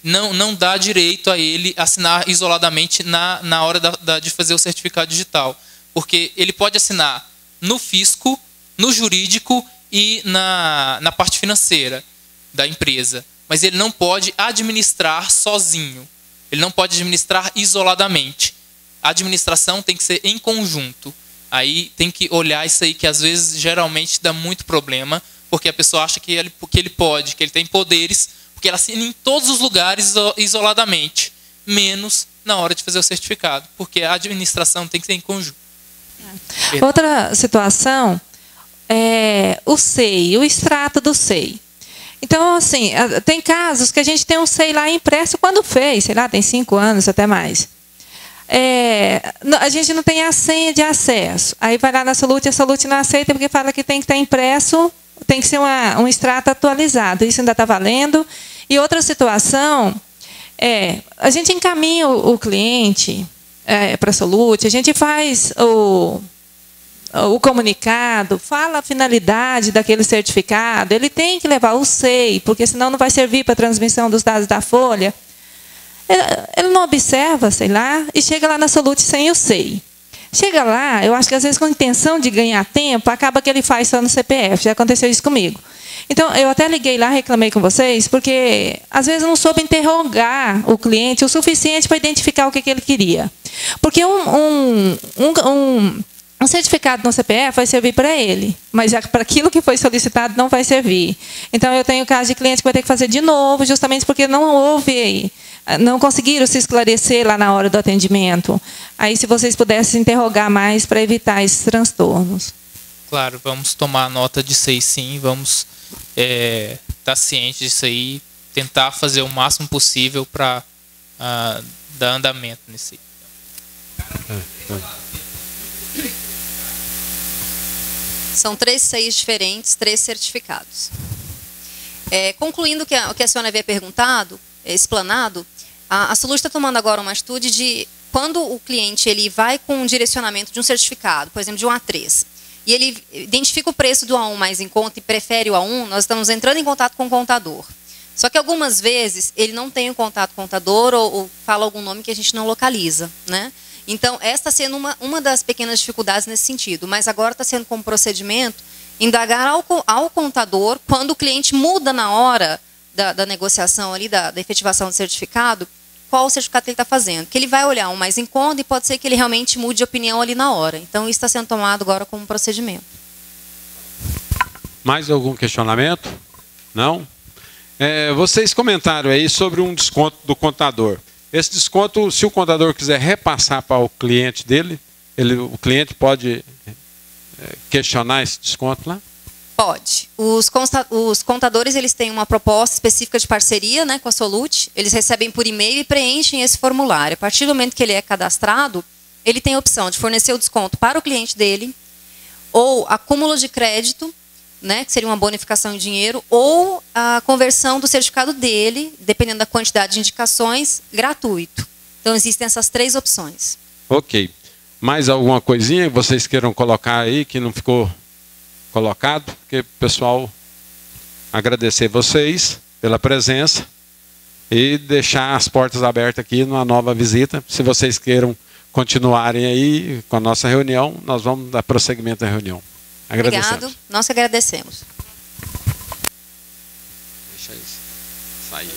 não dá direito a ele assinar isoladamente na hora de fazer o certificado digital. Porque ele pode assinar no fisco, no jurídico e na parte financeira da empresa. Mas ele não pode administrar sozinho. Ele não pode administrar isoladamente. A administração tem que ser em conjunto. Aí tem que olhar isso aí, que às vezes, geralmente, dá muito problema, porque a pessoa acha que ele pode, que ele tem poderes, porque ela assina em todos os lugares isoladamente, menos na hora de fazer o certificado, porque a administração tem que ser em conjunto. Outra situação é o SEI, o extrato do SEI. Então, assim, tem casos que a gente tem um SEI lá impresso quando fez, sei lá, tem 5 anos, até mais. A gente não tem a senha de acesso. Aí vai lá na Solute, a Solute não aceita porque fala que tem que estar impresso, tem que ser um extrato atualizado. Isso ainda está valendo. E outra situação a gente encaminha o cliente para a Solute, a gente faz o comunicado, fala a finalidade daquele certificado, ele tem que levar o SEI, porque senão não vai servir para a transmissão dos dados da folha. Ele não observa, sei lá, e chega lá na Solute sem o SEI. Chega lá, eu acho que às vezes com a intenção de ganhar tempo, acaba que ele faz só no CPF. Já aconteceu isso comigo. Então, eu até liguei lá, reclamei com vocês, porque às vezes não soube interrogar o cliente o suficiente para identificar o que ele queria. Porque um certificado no CPF vai servir para ele, mas para aquilo que foi solicitado não vai servir. Então, eu tenho caso de cliente que vai ter que fazer de novo, justamente porque não houve, não conseguiram se esclarecer lá na hora do atendimento. Aí, se vocês pudessem interrogar mais para evitar esses transtornos. Claro, vamos tomar nota disso aí, sim, vamos estar cientes disso aí, tentar fazer o máximo possível para dar andamento nisso aí. São 3 SEIs diferentes, 3 certificados. Concluindo o que a senhora havia perguntado, explanado, a Solute está tomando agora uma atitude de quando o cliente ele vai com um direcionamento de um certificado, por exemplo, de um A3, e ele identifica o preço do A1 mais em conta e prefere o A1, nós estamos entrando em contato com o contador. Só que algumas vezes ele não tem um contato com o contador ou fala algum nome que a gente não localiza, né? Então, esta está sendo uma das pequenas dificuldades nesse sentido, mas agora está sendo como procedimento indagar ao contador, quando o cliente muda na hora da negociação ali, da efetivação do certificado, qual o certificado que ele está fazendo. Que ele vai olhar um mais em conta e pode ser que ele realmente mude de opinião ali na hora. Então, isso está sendo tomado agora como procedimento. Mais algum questionamento? Não? Vocês comentaram aí sobre um desconto do contador. Esse desconto, se o contador quiser repassar para o cliente dele, o cliente pode questionar esse desconto lá? Pode. Os contadores eles têm uma proposta específica de parceria, né, com a Solute. Eles recebem por e-mail e preenchem esse formulário. A partir do momento que ele é cadastrado, ele tem a opção de fornecer o desconto para o cliente dele, ou acúmulo de crédito, né, que seria uma bonificação em dinheiro, ou a conversão do certificado dele, dependendo da quantidade de indicações, gratuito. Então, existem essas 3 opções. Ok. Mais alguma coisinha que vocês queiram colocar aí que não ficou colocado? Porque, pessoal, agradecer vocês pela presença e deixar as portas abertas aqui numa nova visita. Se vocês queiram continuarem aí com a nossa reunião, nós vamos dar prosseguimento à reunião. Obrigado. Nós que agradecemos. Deixa isso sair.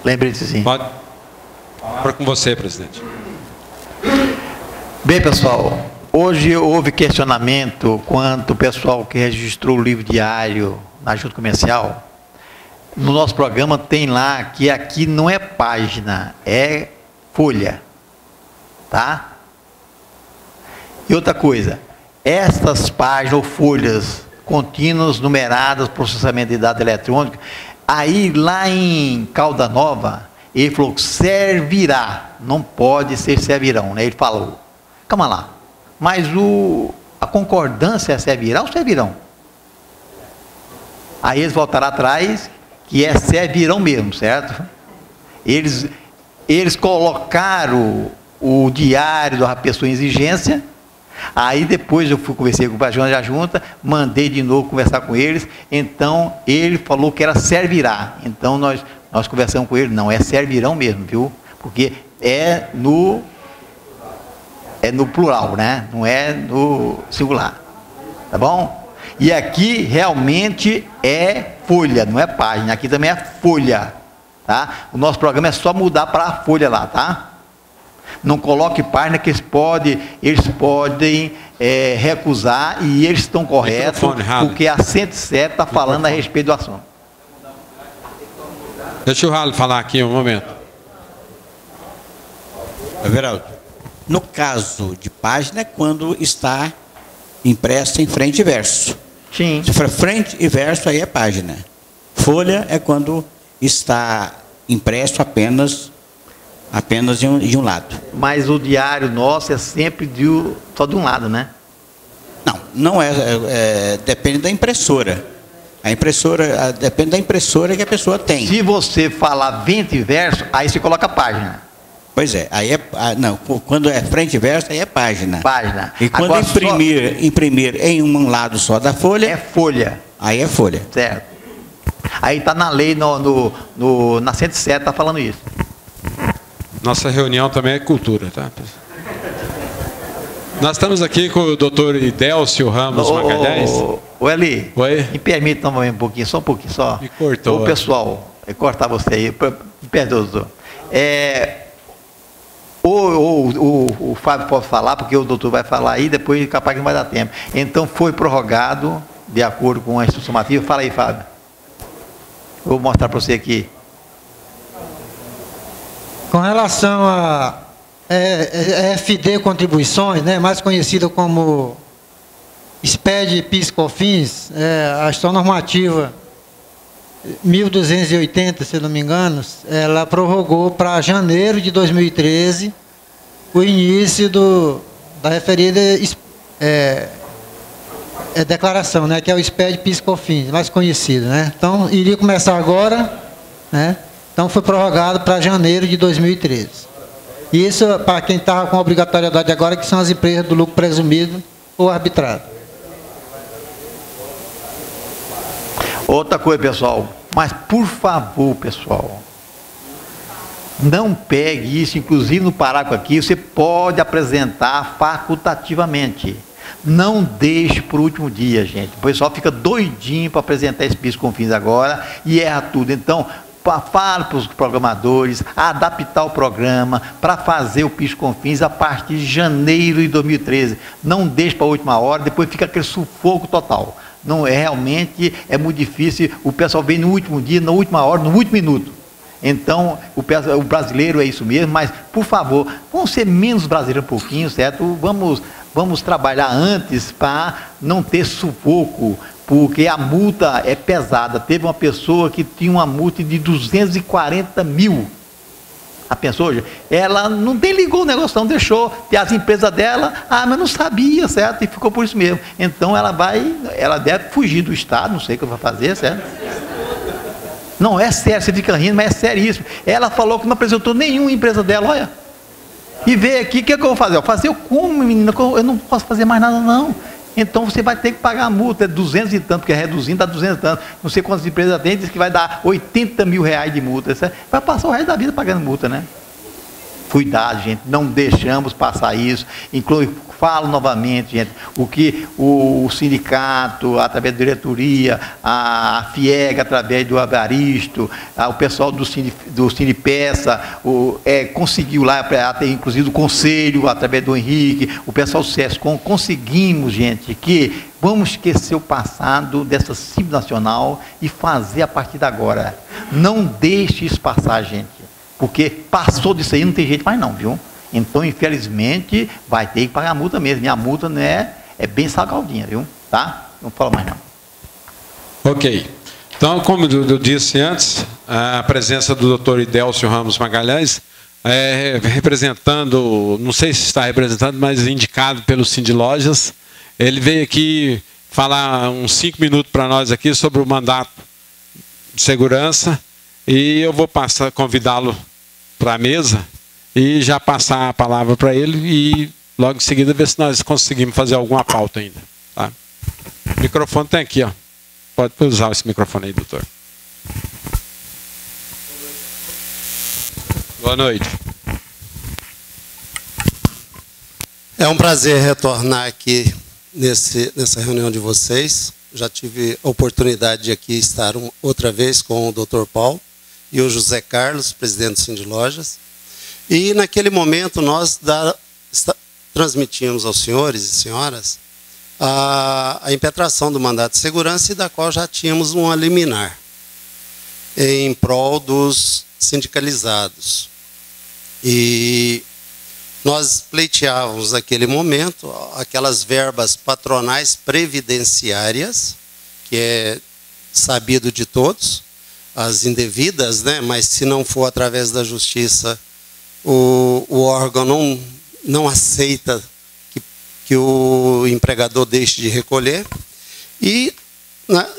Lembre-se sim. Pode. Agora com você, presidente. Bem, pessoal, hoje houve questionamento quanto o pessoal que registrou o livro diário na junta comercial. No nosso programa tem lá que aqui não é página, é folha, tá? E outra coisa, estas páginas ou folhas contínuas, numeradas, processamento de dados eletrônicos, aí lá em Calda Nova, ele falou que servirá, não pode ser servirão, né? Ele falou, calma lá, mas a concordância é servirá ou servirão? Aí eles voltaram atrás, que é servirão mesmo, certo? Eles colocaram o diário da pessoa em exigência. Aí depois eu conversei com o patrão da junta, mandei de novo conversar com eles, então ele falou que era servirá, então nós conversamos com ele, não, é servirão mesmo, viu? Porque é no plural, né? Não é no singular, tá bom? E aqui realmente é folha, não é página, aqui também é folha, tá? O nosso programa é só mudar para a folha lá, tá? Não coloque página que eles podem recusar e eles estão corretos, porque a 107 está falando a respeito do assunto. Deixa o Ralo falar aqui um momento. Everaldo, no caso de página é quando está impressa em frente e verso. Sim. Se for frente e verso, aí é página. Folha é quando está impresso apenas Apenas de um lado. Mas o diário nosso é sempre só de um lado, né? Não depende da impressora. A impressora, depende da impressora que a pessoa tem. Se você falar vento e verso, aí você coloca a página. Pois é, aí não, quando é frente e verso, aí é página. Página. E quando agora, imprimir em um lado só da folha... É folha. Aí é folha. Certo. Aí está na lei, na 107 está falando isso. Nossa reunião também é cultura, tá? Nós estamos aqui com o doutor Idélcio Ramos Magalhães. Ô Eli, oi? Me permite também um pouquinho, só um pouquinho, só. Me cortou. Ô pessoal, cortar você aí, me perdoa, doutor. O Fábio pode falar, porque o doutor vai falar aí, depois capaz que não vai dar tempo. Então foi prorrogado, de acordo com a instrução normativa. Fala aí, Fábio. Eu vou mostrar para você aqui. Com relação a FD Contribuições, né, mais conhecida como SPED PIS/COFINS, a instrução normativa 1280, se não me engano, ela prorrogou para janeiro de 2013 o início da referida declaração, né, que é o SPED PIS/COFINS, mais conhecido, né? Então, iria começar agora, né? Então, foi prorrogado para janeiro de 2013. Isso para quem estava com obrigatoriedade agora, que são as empresas do lucro presumido ou arbitrado. Outra coisa, pessoal, mas por favor, pessoal, não pegue isso, inclusive no parágrafo aqui, você pode apresentar facultativamente. Não deixe para o último dia, gente. O pessoal fica doidinho para apresentar esse PIS/COFINS agora e erra tudo. Então, fale para os programadores adaptar o programa para fazer o PIS/COFINS a partir de janeiro de 2013. Não deixe para a última hora, depois fica aquele sufoco total. Não realmente é muito difícil, o pessoal vem no último dia, na última hora, no último minuto. Então, o brasileiro é isso mesmo, mas, por favor, vamos ser menos brasileiros um pouquinho, certo? Vamos trabalhar antes para não ter sufoco, porque a multa é pesada. Teve uma pessoa que tinha uma multa de 240 mil. A pessoa, ela não ligou o negócio, não deixou ter as empresas dela, mas não sabia, certo? E ficou por isso mesmo. Então ela deve fugir do Estado, não sei o que vai fazer, certo? Não, é sério, você fica rindo, mas é seríssimo. Ela falou que não apresentou nenhuma empresa dela, olha. E veio aqui, o que eu vou fazer? Fazer como, menina? Eu não posso fazer mais nada, não. Então você vai ter que pagar a multa, 200 e tanto, porque reduzindo dá 200 e tanto. Não sei quantas empresas tem, diz que vai dar 80 mil reais de multa. Vai passar o resto da vida pagando multa, né? Cuidado, gente, não deixamos passar isso. Falo novamente, gente, o que o sindicato, através da diretoria, a FIEG, através do Avaristo, o pessoal do Sindipeça, conseguiu lá, inclusive do Conselho, através do Henrique, o pessoal do SESCOM, conseguimos, gente, que vamos esquecer o passado dessa CIB nacional e fazer a partir de agora. Não deixe isso passar, gente, porque passou disso aí, não tem jeito mais não, viu? Então, infelizmente, vai ter que pagar a multa mesmo. E a multa, né, é bem salgadinha, viu? Tá? Não falo mais não. Ok. Então, como eu disse antes, a presença do Dr. Idélcio Ramos Magalhães, representando, não sei se está representando, mas indicado pelo Sindilojas. Ele veio aqui falar uns 5 minutos para nós aqui sobre o mandato de segurança. E eu vou convidá-lo para a mesa e já passar a palavra para ele e logo em seguida ver se nós conseguimos fazer alguma pauta ainda. Tá? O microfone tem aqui, ó. Pode usar esse microfone aí, doutor. Boa noite. É um prazer retornar aqui nessa reunião de vocês. Já tive a oportunidade de aqui estar outra vez com o Dr. Paulo e o José Carlos, presidente do Sindilojas. E naquele momento nós transmitimos aos senhores e senhoras a impetração do mandato de segurança e da qual já tínhamos uma liminar em prol dos sindicalizados. E nós pleiteávamos naquele momento aquelas verbas patronais previdenciárias, que é sabido de todos, as indevidas, né? Mas se não for através da justiça, o órgão não aceita que o empregador deixe de recolher. E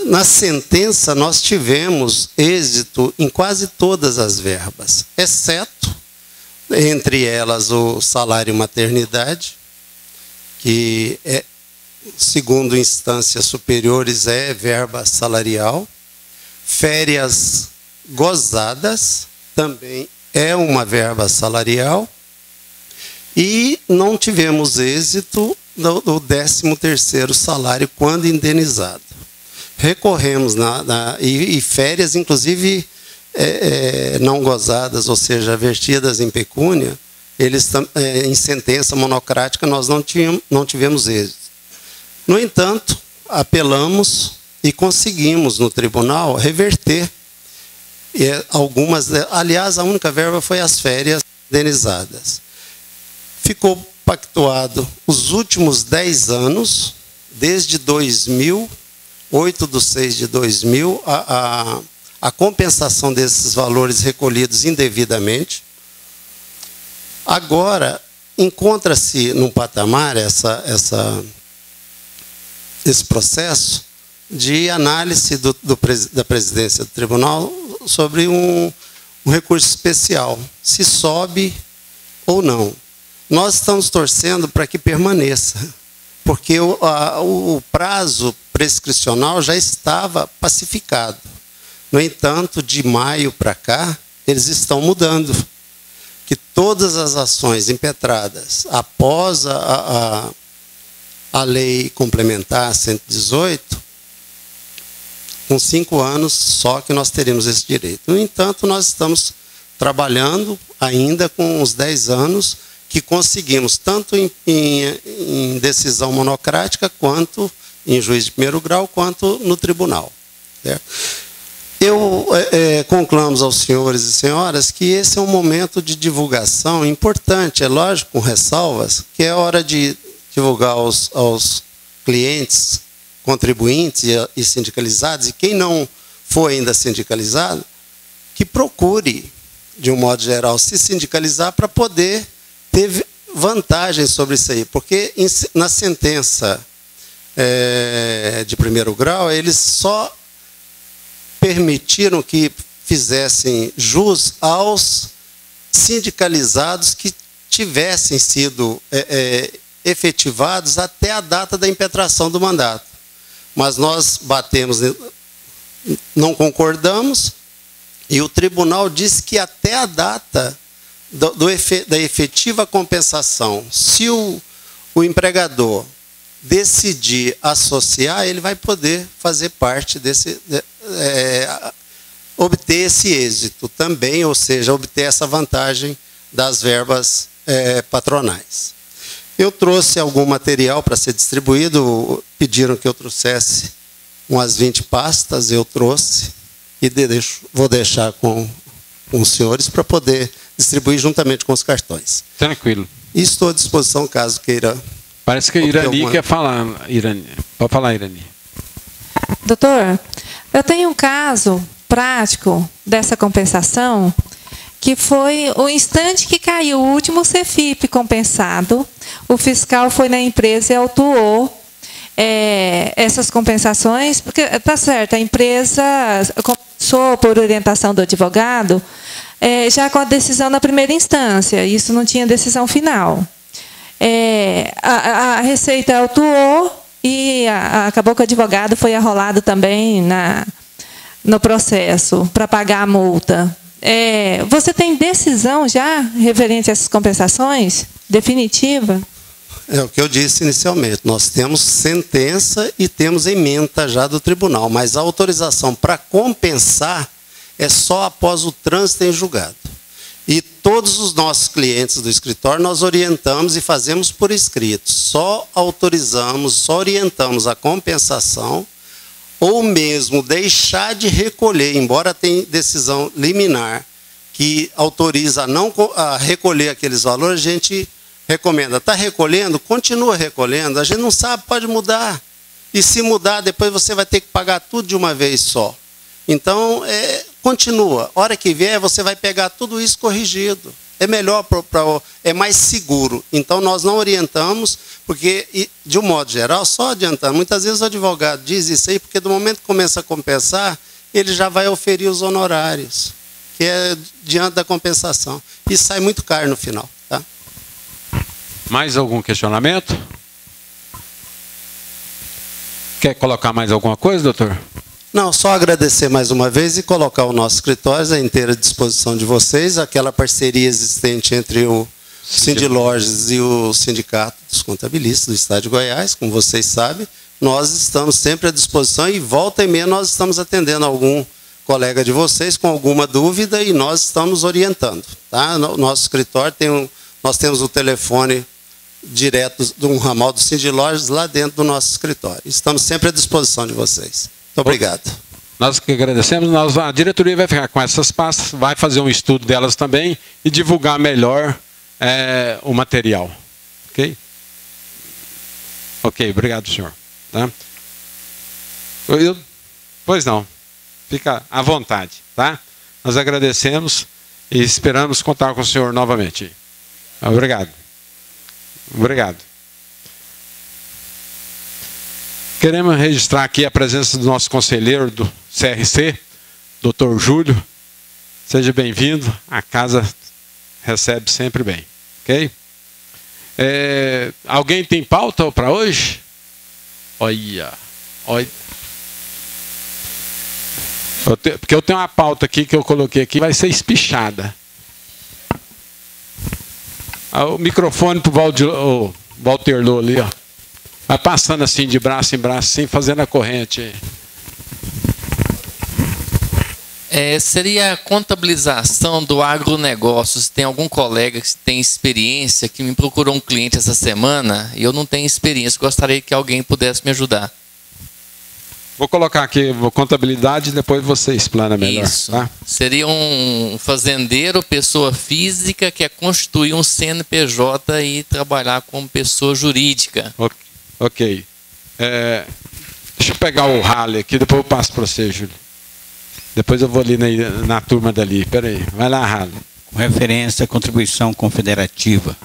na sentença nós tivemos êxito em quase todas as verbas, exceto, entre elas, o salário maternidade, que segundo instâncias superiores é verba salarial. Férias gozadas também é uma verba salarial. E não tivemos êxito no 13º salário quando indenizado. Recorremos e férias, inclusive não gozadas, ou seja, vertidas em pecúnia, em sentença monocrática nós não tivemos êxito. No entanto, apelamos e conseguimos no tribunal reverter algumas. Aliás, a única verba foi as férias indenizadas. Ficou pactuado os últimos 10 anos, desde 2000, 8/6/2000, a compensação desses valores recolhidos indevidamente. Agora, encontra-se num patamar esse processo de análise da presidência do tribunal sobre um recurso especial, se sobe ou não. Nós estamos torcendo para que permaneça, porque o prazo prescricional já estava pacificado. No entanto, de maio para cá, eles estão mudando. Que todas as ações impetradas após a lei complementar 118, com 5 anos só que nós teríamos esse direito. No entanto, nós estamos trabalhando ainda com os 10 anos que conseguimos, tanto em decisão monocrática, quanto em juiz de primeiro grau, quanto no tribunal. Certo? Eu conclamo aos senhores e senhoras que esse é um momento de divulgação importante, é lógico, com ressalvas, que é hora de divulgar aos clientes, contribuintes e sindicalizados, e quem não for ainda sindicalizado, que procure, de um modo geral, se sindicalizar para poder ter vantagem sobre isso aí. Porque na sentença de primeiro grau, eles só permitiram que fizessem jus aos sindicalizados que tivessem sido efetivados até a data da impetração do mandato. Mas nós batemos, não concordamos, e o tribunal disse que até a data da efetiva compensação, se o empregador decidir associar, ele vai poder fazer parte obter esse êxito também, ou seja, obter essa vantagem das verbas patronais. Eu trouxe algum material para ser distribuído, pediram que eu trouxesse umas 20 pastas, eu trouxe, e vou deixar com os senhores para poder distribuir juntamente com os cartões. Tranquilo. E estou à disposição caso queira. Parece que a Irani quer falar. Irani. Pode falar, Irani. Doutor, eu tenho um caso prático dessa compensação, que foi o instante que caiu o último CFIP compensado, o fiscal foi na empresa e autuou essas compensações, porque está certo, a empresa compensou por orientação do advogado, já com a decisão da primeira instância, isso não tinha decisão final. A Receita autuou e acabou que o advogado foi arrolado também no processo para pagar a multa. Você tem decisão já referente a essas compensações definitiva? É o que eu disse inicialmente. Nós temos sentença e temos ementa já do tribunal, mas a autorização para compensar é só após o trânsito em julgado. E todos os nossos clientes do escritório nós orientamos e fazemos por escrito. Só autorizamos, só orientamos a compensação ou mesmo deixar de recolher, embora tenha decisão liminar que autoriza a recolher aqueles valores, a gente recomenda. Está recolhendo? Continua recolhendo. A gente não sabe, pode mudar. E se mudar, depois você vai ter que pagar tudo de uma vez só. Então, continua. Hora que vier, você vai pegar tudo isso corrigido. é melhor, é mais seguro. Então, nós não orientamos, porque, de um modo geral, só adiantando, muitas vezes o advogado diz isso aí, porque do momento que começa a compensar, ele já vai oferir os honorários, que é diante da compensação. E sai muito caro no final. Tá? Mais algum questionamento? Quer colocar mais alguma coisa, doutor? Não, só agradecer mais uma vez e colocar o nosso escritório à inteira disposição de vocês, aquela parceria existente entre o Sindilorges e o Sindicato dos Contabilistas do Estado de Goiás, como vocês sabem, nós estamos sempre à disposição e volta e meia nós estamos atendendo algum colega de vocês com alguma dúvida e nós estamos orientando. Tá? No nosso escritório nós temos o telefone direto de um ramal do Sindilorges lá dentro do nosso escritório. Estamos sempre à disposição de vocês. Muito obrigado. Nós que agradecemos. A diretoria vai ficar com essas pastas, vai fazer um estudo delas também e divulgar melhor o material. Ok? Ok, obrigado, senhor. Tá? Pois não. Fica à vontade. Tá? Nós agradecemos e esperamos contar com o senhor novamente. Obrigado. Obrigado. Queremos registrar aqui a presença do nosso conselheiro do CRC, Dr. Júlio. Seja bem-vindo. A casa recebe sempre bem. Ok? Alguém tem pauta para hoje? Olha. Porque eu tenho uma pauta aqui que eu coloquei aqui, vai ser espichada. O microfone para o Walterloo ali, ó. Vai passando assim de braço em braço, assim, fazendo a corrente. Seria a contabilização do agronegócio. Se tem algum colega que tem experiência, que me procurou um cliente essa semana, e eu não tenho experiência, gostaria que alguém pudesse me ajudar. Vou colocar aqui contabilidade e depois você explana melhor. Isso. Tá? Seria um fazendeiro, pessoa física, que é constituir um CNPJ e trabalhar como pessoa jurídica. Ok. Deixa eu pegar o rally aqui, depois eu passo para você, Júlio. Depois eu vou ali na turma dali. Espera aí. Vai lá, rally. Com referência à contribuição confederativa.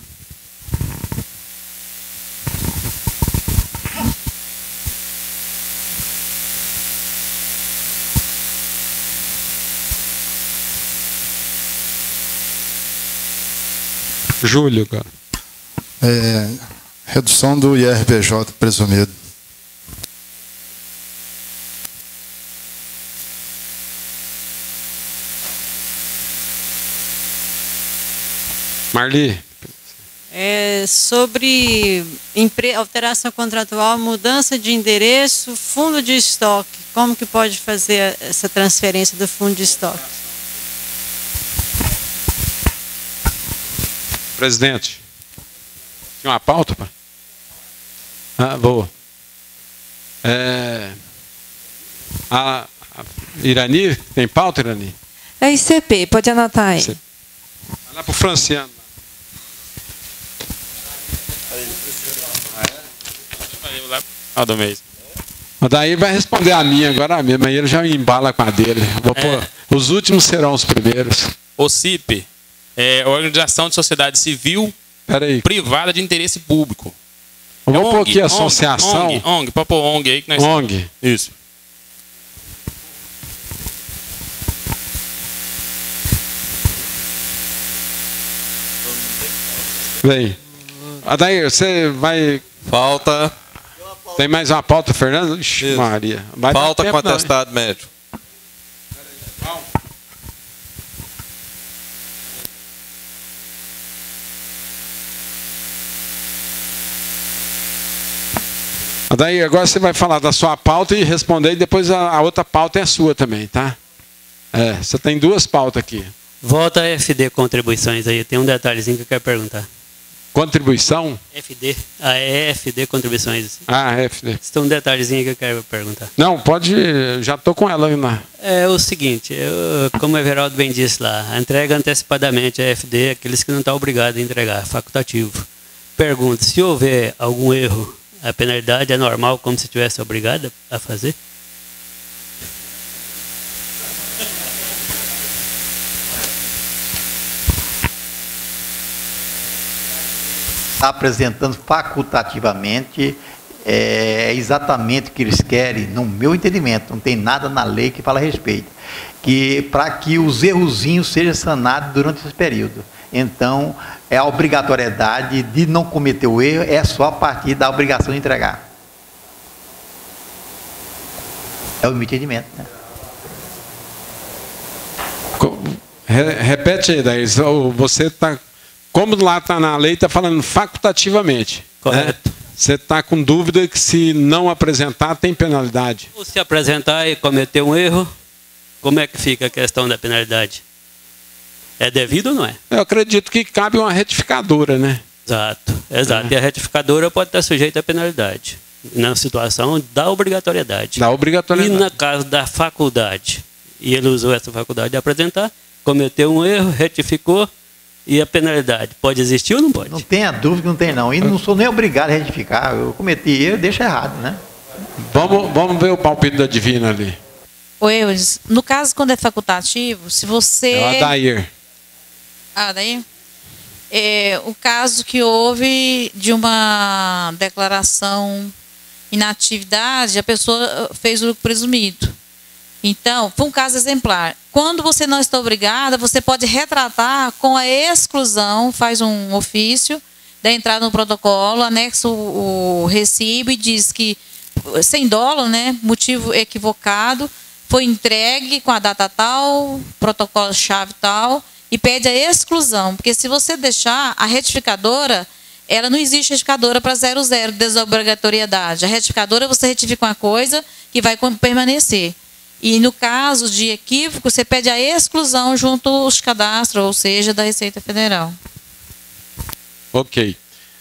Júlio, cara. Redução do IRPJ presumido. Marli. Sobre alteração contratual, mudança de endereço, fundo de estoque. Como que pode fazer essa transferência do fundo de estoque? Presidente. Tinha uma pauta, pá? Boa. A Irani, tem pauta, Irani? É ICP, pode anotar aí. Vai lá para o Franciano. Do mês. Mas daí vai responder a minha agora mesmo, aí ele já me embala com a dele. Vou pôr, os últimos serão os primeiros. O CIP é Organização de Sociedade Civil Privada de Interesse Público. Vamos pôr aqui associação. ONG, pode pôr ONG aí que nós. ONG. Isso. Bem. Daí você vai. Falta. Tem mais uma pauta, Fernando? Ixi, Maria. Falta com atestado médico. Daí agora você vai falar da sua pauta e responder, e depois a outra pauta é sua também, tá? Você tem duas pautas aqui. Volta a FD contribuições aí, tem um detalhezinho que eu quero perguntar. Contribuição? FD, a EFD contribuições. FD. Tem um detalhezinho que eu quero perguntar. Não, pode, já estou com ela na... É o seguinte, como o Everaldo bem disse lá, entrega antecipadamente a FD aqueles que não estão obrigados a entregar, facultativo. Pergunta, se houver algum erro, a penalidade é normal como se estivesse obrigada a fazer? está apresentando facultativamente é exatamente o que eles querem, no meu entendimento, não tem nada na lei que fala a respeito, que para que os errozinhos sejam sanados durante esse período. Então, a obrigatoriedade de não cometer o erro é só a partir da obrigação de entregar. É o meu entendimento, né? Repete aí, daí. Você está, como lá está na lei, está falando facultativamente. Correto. Né? Você está com dúvida que se não apresentar tem penalidade? Se apresentar e cometer um erro, como é que fica a questão da penalidade? É devido ou não é? Eu acredito que cabe uma retificadora, né? Exato, exato. E a retificadora pode estar sujeita à penalidade. Na situação da obrigatoriedade. Da obrigatoriedade. E na caso da faculdade, e ele usou essa faculdade de apresentar, cometeu um erro, retificou, e a penalidade pode existir ou não pode? Não tenha dúvida que não tem não. E não sou nem obrigado a retificar. Eu cometi erro, deixa errado, né? Vamos ver o palpite da Divina ali. Ô, Eudes, no caso quando é facultativo, se você... É o Adair. Daí? O caso que houve de uma declaração inatividade, a pessoa fez o lucro presumido. Então, foi um caso exemplar. Quando você não está obrigada, você pode retratar com a exclusão, faz um ofício da entrada no protocolo, anexa o recibo e diz que, sem dolo, né, motivo equivocado, foi entregue com a data tal, protocolo-chave tal, e pede a exclusão. Porque se você deixar, a retificadora, ela não existe retificadora para 00, desobrigatoriedade. A retificadora, você retifica uma coisa que vai permanecer. E no caso de equívoco, você pede a exclusão junto aos cadastros, ou seja, da Receita Federal. Ok.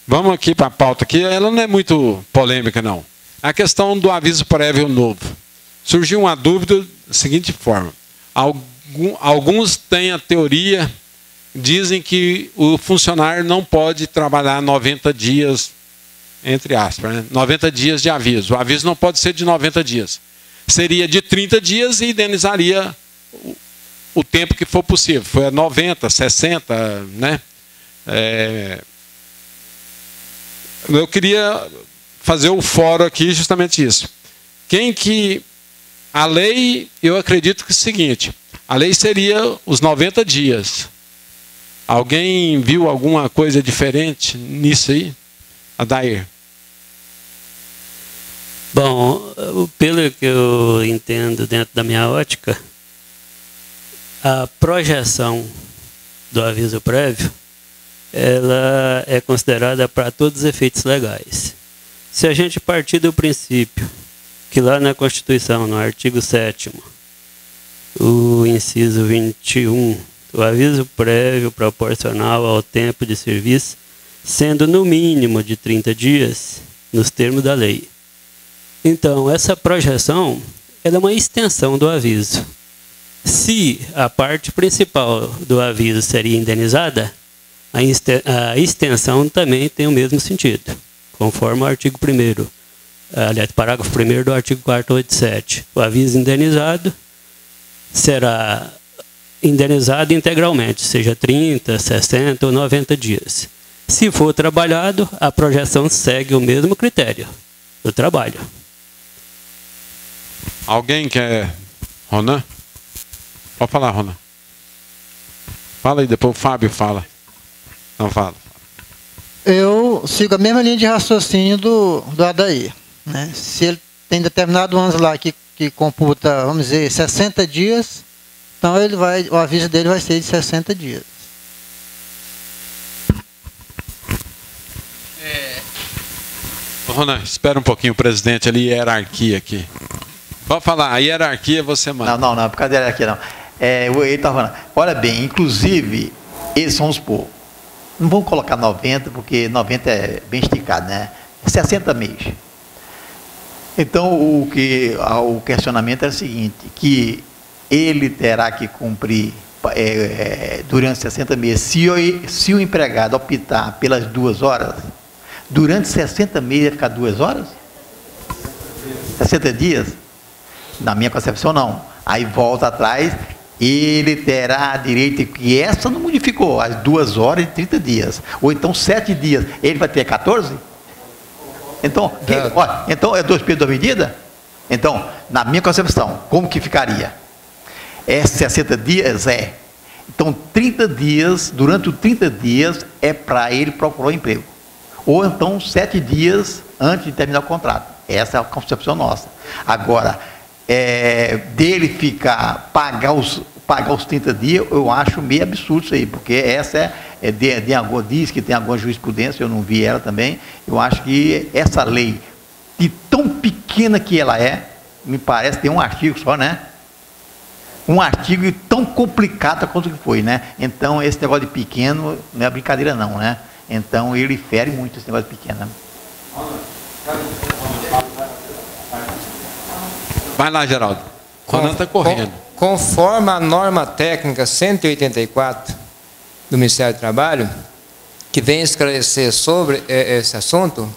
Vamos aqui para a pauta aqui. Ela não é muito polêmica, não. A questão do aviso prévio novo. Surgiu uma dúvida da seguinte forma. Alguns têm a teoria, dizem que o funcionário não pode trabalhar 90 dias, entre aspas, né? 90 dias de aviso. O aviso não pode ser de 90 dias. Seria de 30 dias e indenizaria o tempo que for possível. Foi 90, 60, né? Eu queria fazer o fórum aqui justamente isso. A lei, eu acredito que é o seguinte, a lei seria os 90 dias. Alguém viu alguma coisa diferente nisso aí? Adair. Bom, pelo que eu entendo dentro da minha ótica, a projeção do aviso prévio, ela é considerada para todos os efeitos legais. Se a gente partir do princípio que lá na Constituição, no artigo 7º, o inciso 21, o aviso prévio proporcional ao tempo de serviço, sendo no mínimo de 30 dias, nos termos da lei. Então, essa projeção ela é uma extensão do aviso. Se a parte principal do aviso seria indenizada, a extensão também tem o mesmo sentido, conforme o artigo 1º, aliás, parágrafo 1º do artigo 487. O aviso indenizado será indenizado integralmente, seja 30, 60 ou 90 dias. Se for trabalhado, a projeção segue o mesmo critério do trabalho. Alguém quer? Ronan? Pode falar, Ronan. Fala aí, depois o Fábio fala. Não fala. Eu sigo a mesma linha de raciocínio do Adair, né? Se ele tem determinado anos lá que computa, vamos dizer, 60 dias, então o aviso dele vai ser de 60 dias. Ronan, espera um pouquinho, o presidente ali, hierarquia aqui. Pode falar, a hierarquia você manda. Não, por causa da hierarquia não. Ele está falando, olha bem, inclusive, eles vamos supor, não vamos colocar 90, porque 90 é bem esticado, né? 60 meses. Então, o questionamento é o seguinte, que ele terá que cumprir durante 60 meses, se o empregado optar pelas 2 horas, durante 60 meses vai ficar 2 horas? 60 dias? Na minha concepção, não. Aí volta atrás, ele terá direito, que essa não modificou, as 2 horas e 30 dias, ou então 7 dias, ele vai ter 14? Então, olha, então é 2 pesos, 2 medidas? Então, na minha concepção, como que ficaria? É 60 dias? É. Então, 30 dias, durante os 30 dias, é para ele procurar um emprego. Ou então, 7 dias antes de terminar o contrato. Essa é a concepção nossa. Agora, dele pagar os 30 dias, eu acho meio absurdo isso aí, porque essa diz que tem alguma jurisprudência, eu não vi ela também. Eu acho que essa lei, de tão pequena que ela é, me parece, tem um artigo só, né? Um artigo tão complicado quanto que foi, né? Então, esse negócio de pequeno não é brincadeira não, né? Então, ele fere muito esse negócio de pequeno, né? Vai lá, Geraldo. Conan está correndo. Conforme a norma técnica 184 do Ministério do Trabalho, que vem esclarecer sobre esse assunto,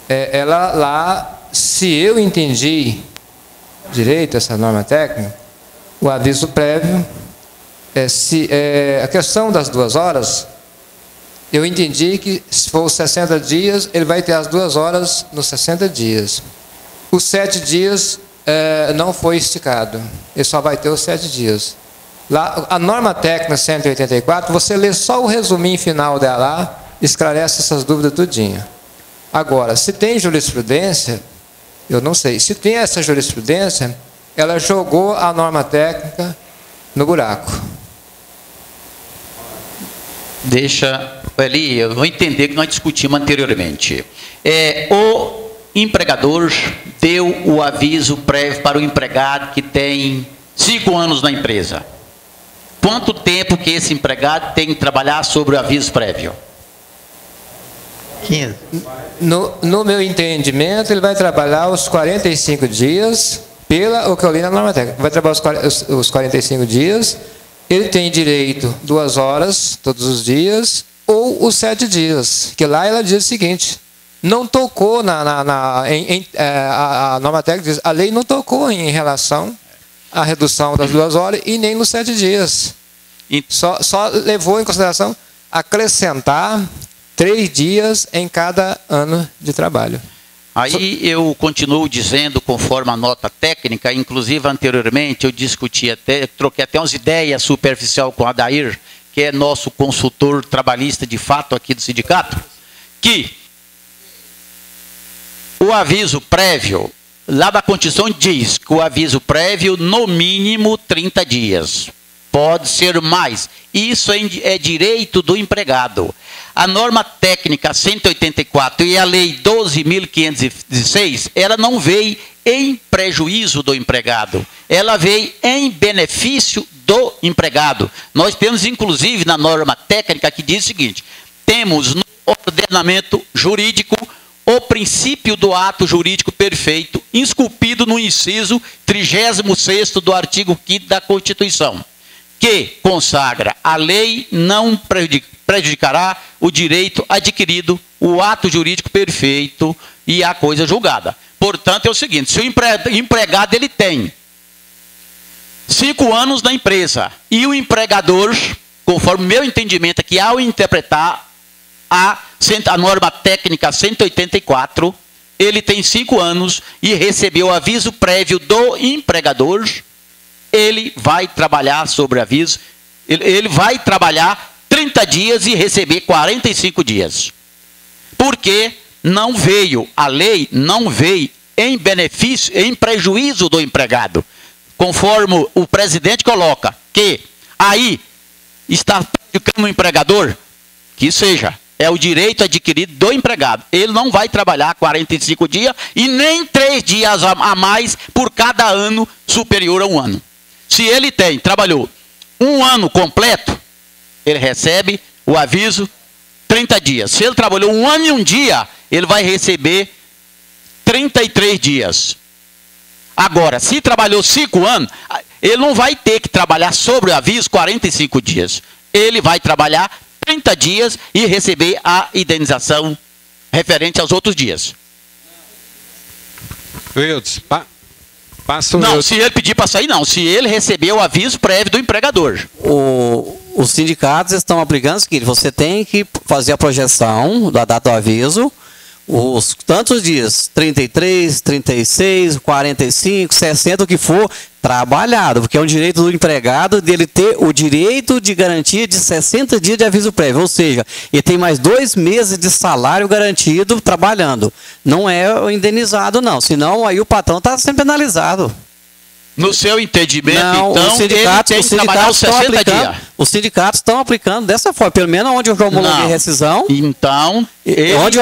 ela lá, se eu entendi direito essa norma técnica, o aviso prévio, a questão das 2 horas, eu entendi que se for os 60 dias, ele vai ter as 2 horas nos 60 dias. Os 7 dias não foi esticado, ele só vai ter os 7 dias. Lá, a norma técnica 184, você lê só o resuminho final dela lá, esclarece essas dúvidas tudinho. Agora, se tem jurisprudência, eu não sei, se tem essa jurisprudência, ela jogou a norma técnica no buraco. Ali, eu vou entender que nós discutimos anteriormente. O empregador deu o aviso prévio para o empregado que tem 5 anos na empresa. Quanto tempo que esse empregado tem que trabalhar sobre o aviso prévio? 15. No meu entendimento, ele vai trabalhar os 45 dias, o que eu li na norma técnica. Vai trabalhar os 45 dias, ele tem direito 2 horas todos os dias, ou os 7 dias, que lá ela diz o seguinte, não tocou a norma técnica diz, a lei não tocou em relação à redução das 2 horas e nem nos 7 dias. Só levou em consideração acrescentar 3 dias em cada ano de trabalho. Aí eu continuo dizendo, conforme a nota técnica, inclusive anteriormente eu troquei até umas ideias superficial com o Adair, que é nosso consultor trabalhista de fato aqui do sindicato, que o aviso prévio, lá da Constituição diz que o aviso prévio no mínimo 30 dias. Pode ser mais. Isso é direito do empregado. A norma técnica 184 e a lei 12.516, ela não veio em prejuízo do empregado. Ela veio em benefício do empregado. Nós temos, inclusive, na norma técnica que diz o seguinte, temos no ordenamento jurídico o princípio do ato jurídico perfeito, esculpido no inciso 36º do artigo 5º da Constituição, que consagra a lei não prejudicará o direito adquirido, o ato jurídico perfeito e a coisa julgada. Portanto, é o seguinte, se o empregado ele tem 5 anos na empresa e o empregador, conforme meu entendimento aqui, ao interpretar a norma técnica 184, ele tem 5 anos e recebeu aviso prévio do empregador, ele vai trabalhar sobre aviso, ele vai trabalhar 30 dias e receber 45 dias. Porque não veio, a lei não veio em benefício, em prejuízo do empregado. Conforme o presidente coloca, que aí está prejudicando o empregador, que seja, é o direito adquirido do empregado. Ele não vai trabalhar 45 dias e nem 3 dias a mais por cada ano superior a 1 ano. Se ele trabalhou 1 ano completo, ele recebe o aviso 30 dias. Se ele trabalhou 1 ano e 1 dia, ele vai receber 33 dias. Agora, se trabalhou 5 anos, ele não vai ter que trabalhar sobre o aviso 45 dias. Ele vai trabalhar 30 dias e receber a indenização referente aos outros dias. Não, se ele pedir para sair, não. Se ele receber o aviso prévio do empregador. Os sindicatos estão aplicando o seguinte: você tem que fazer a projeção da data do aviso, os tantos dias, 33, 36, 45, 60, o que for, trabalhado, porque é um direito do empregado dele ter o direito de garantia de 60 dias de aviso prévio, ou seja, ele tem mais 2 meses de salário garantido trabalhando. Não é indenizado, não, senão aí o patrão está sendo penalizado. No seu entendimento, não, então, ele tem que trabalhar os 60 dias. Os sindicatos estão aplicando dessa forma, pelo menos onde eu já homologuei rescisão. Então, onde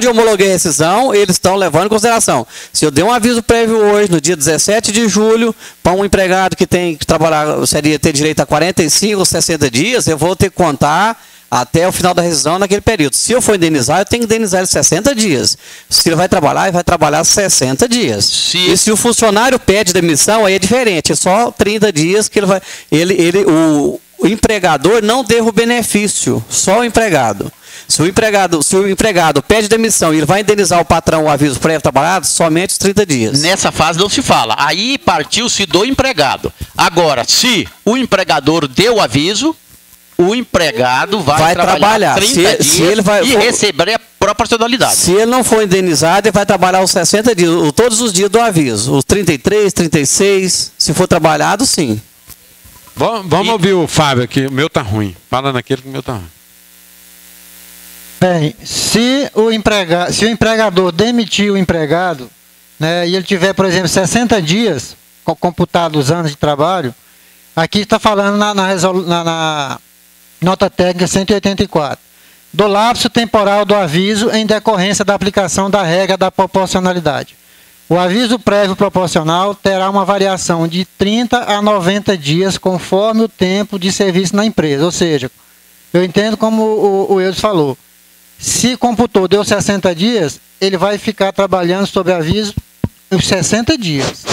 eu homologuei rescisão, eles estão levando em consideração. Se eu der um aviso prévio hoje, no dia 17 de julho, para um empregado que tem que trabalhar, seria ter direito a 45 ou 60 dias, eu vou ter que contar até o final da rescisão naquele período. Se eu for indenizar, eu tenho que indenizar ele 60 dias. Se ele vai trabalhar, ele vai trabalhar 60 dias. E se o funcionário pede demissão, aí é diferente. É só 30 dias que ele vai... O empregador não derruba o benefício, só o empregado. Se o empregado pede demissão e ele vai indenizar o patrão o aviso prévio trabalhado, somente os 30 dias. Nessa fase não se fala. Aí partiu-se do empregado. Agora, se o empregador deu o aviso, o empregado vai trabalhar 30 dias e receber a proporcionalidade. Se ele não for indenizado, ele vai trabalhar os 60 dias, todos os dias do aviso. Os 33, 36, se for trabalhado, sim. Vamos ouvir o Fábio aqui, o meu tá ruim. Fala naquele que o meu tá ruim. Bem, se o empregador demitir o empregado, né, e ele tiver, por exemplo, 60 dias, computados os anos de trabalho, aqui está falando na nota técnica 184, do lapso temporal do aviso em decorrência da aplicação da regra da proporcionalidade. O aviso prévio proporcional terá uma variação de 30 a 90 dias conforme o tempo de serviço na empresa. Ou seja, eu entendo como o Eudes falou. Se computou, deu 60 dias, ele vai ficar trabalhando sobre aviso os 60 dias.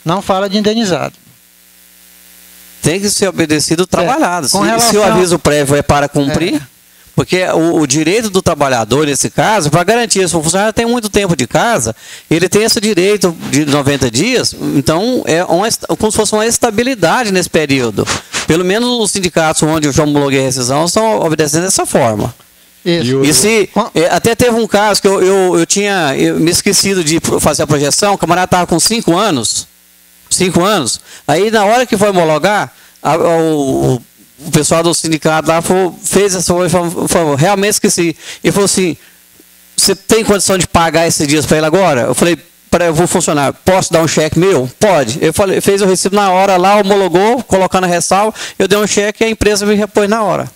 Não fala de indenizado. Tem que ser obedecido trabalhado. Se o aviso prévio é para cumprir... Porque o direito do trabalhador, nesse caso, para garantir, se o funcionário tem muito tempo de casa, ele tem esse direito de 90 dias, então é como se fosse uma estabilidade nesse período. Pelo menos os sindicatos onde eu já homologuei a rescisão estão obedecendo dessa forma. Até teve um caso que eu tinha me esquecido de fazer a projeção, o camarada estava com 5 anos, aí na hora que foi homologar, o pessoal do sindicato lá fez essa coisa, realmente esqueci. Ele falou assim: você tem condição de pagar esses dias para ele agora? Eu falei: eu vou funcionar, posso dar um cheque meu? Pode. Eu falei, fez o recibo na hora lá, homologou, colocando a ressalva, eu dei um cheque e a empresa me repôs na hora.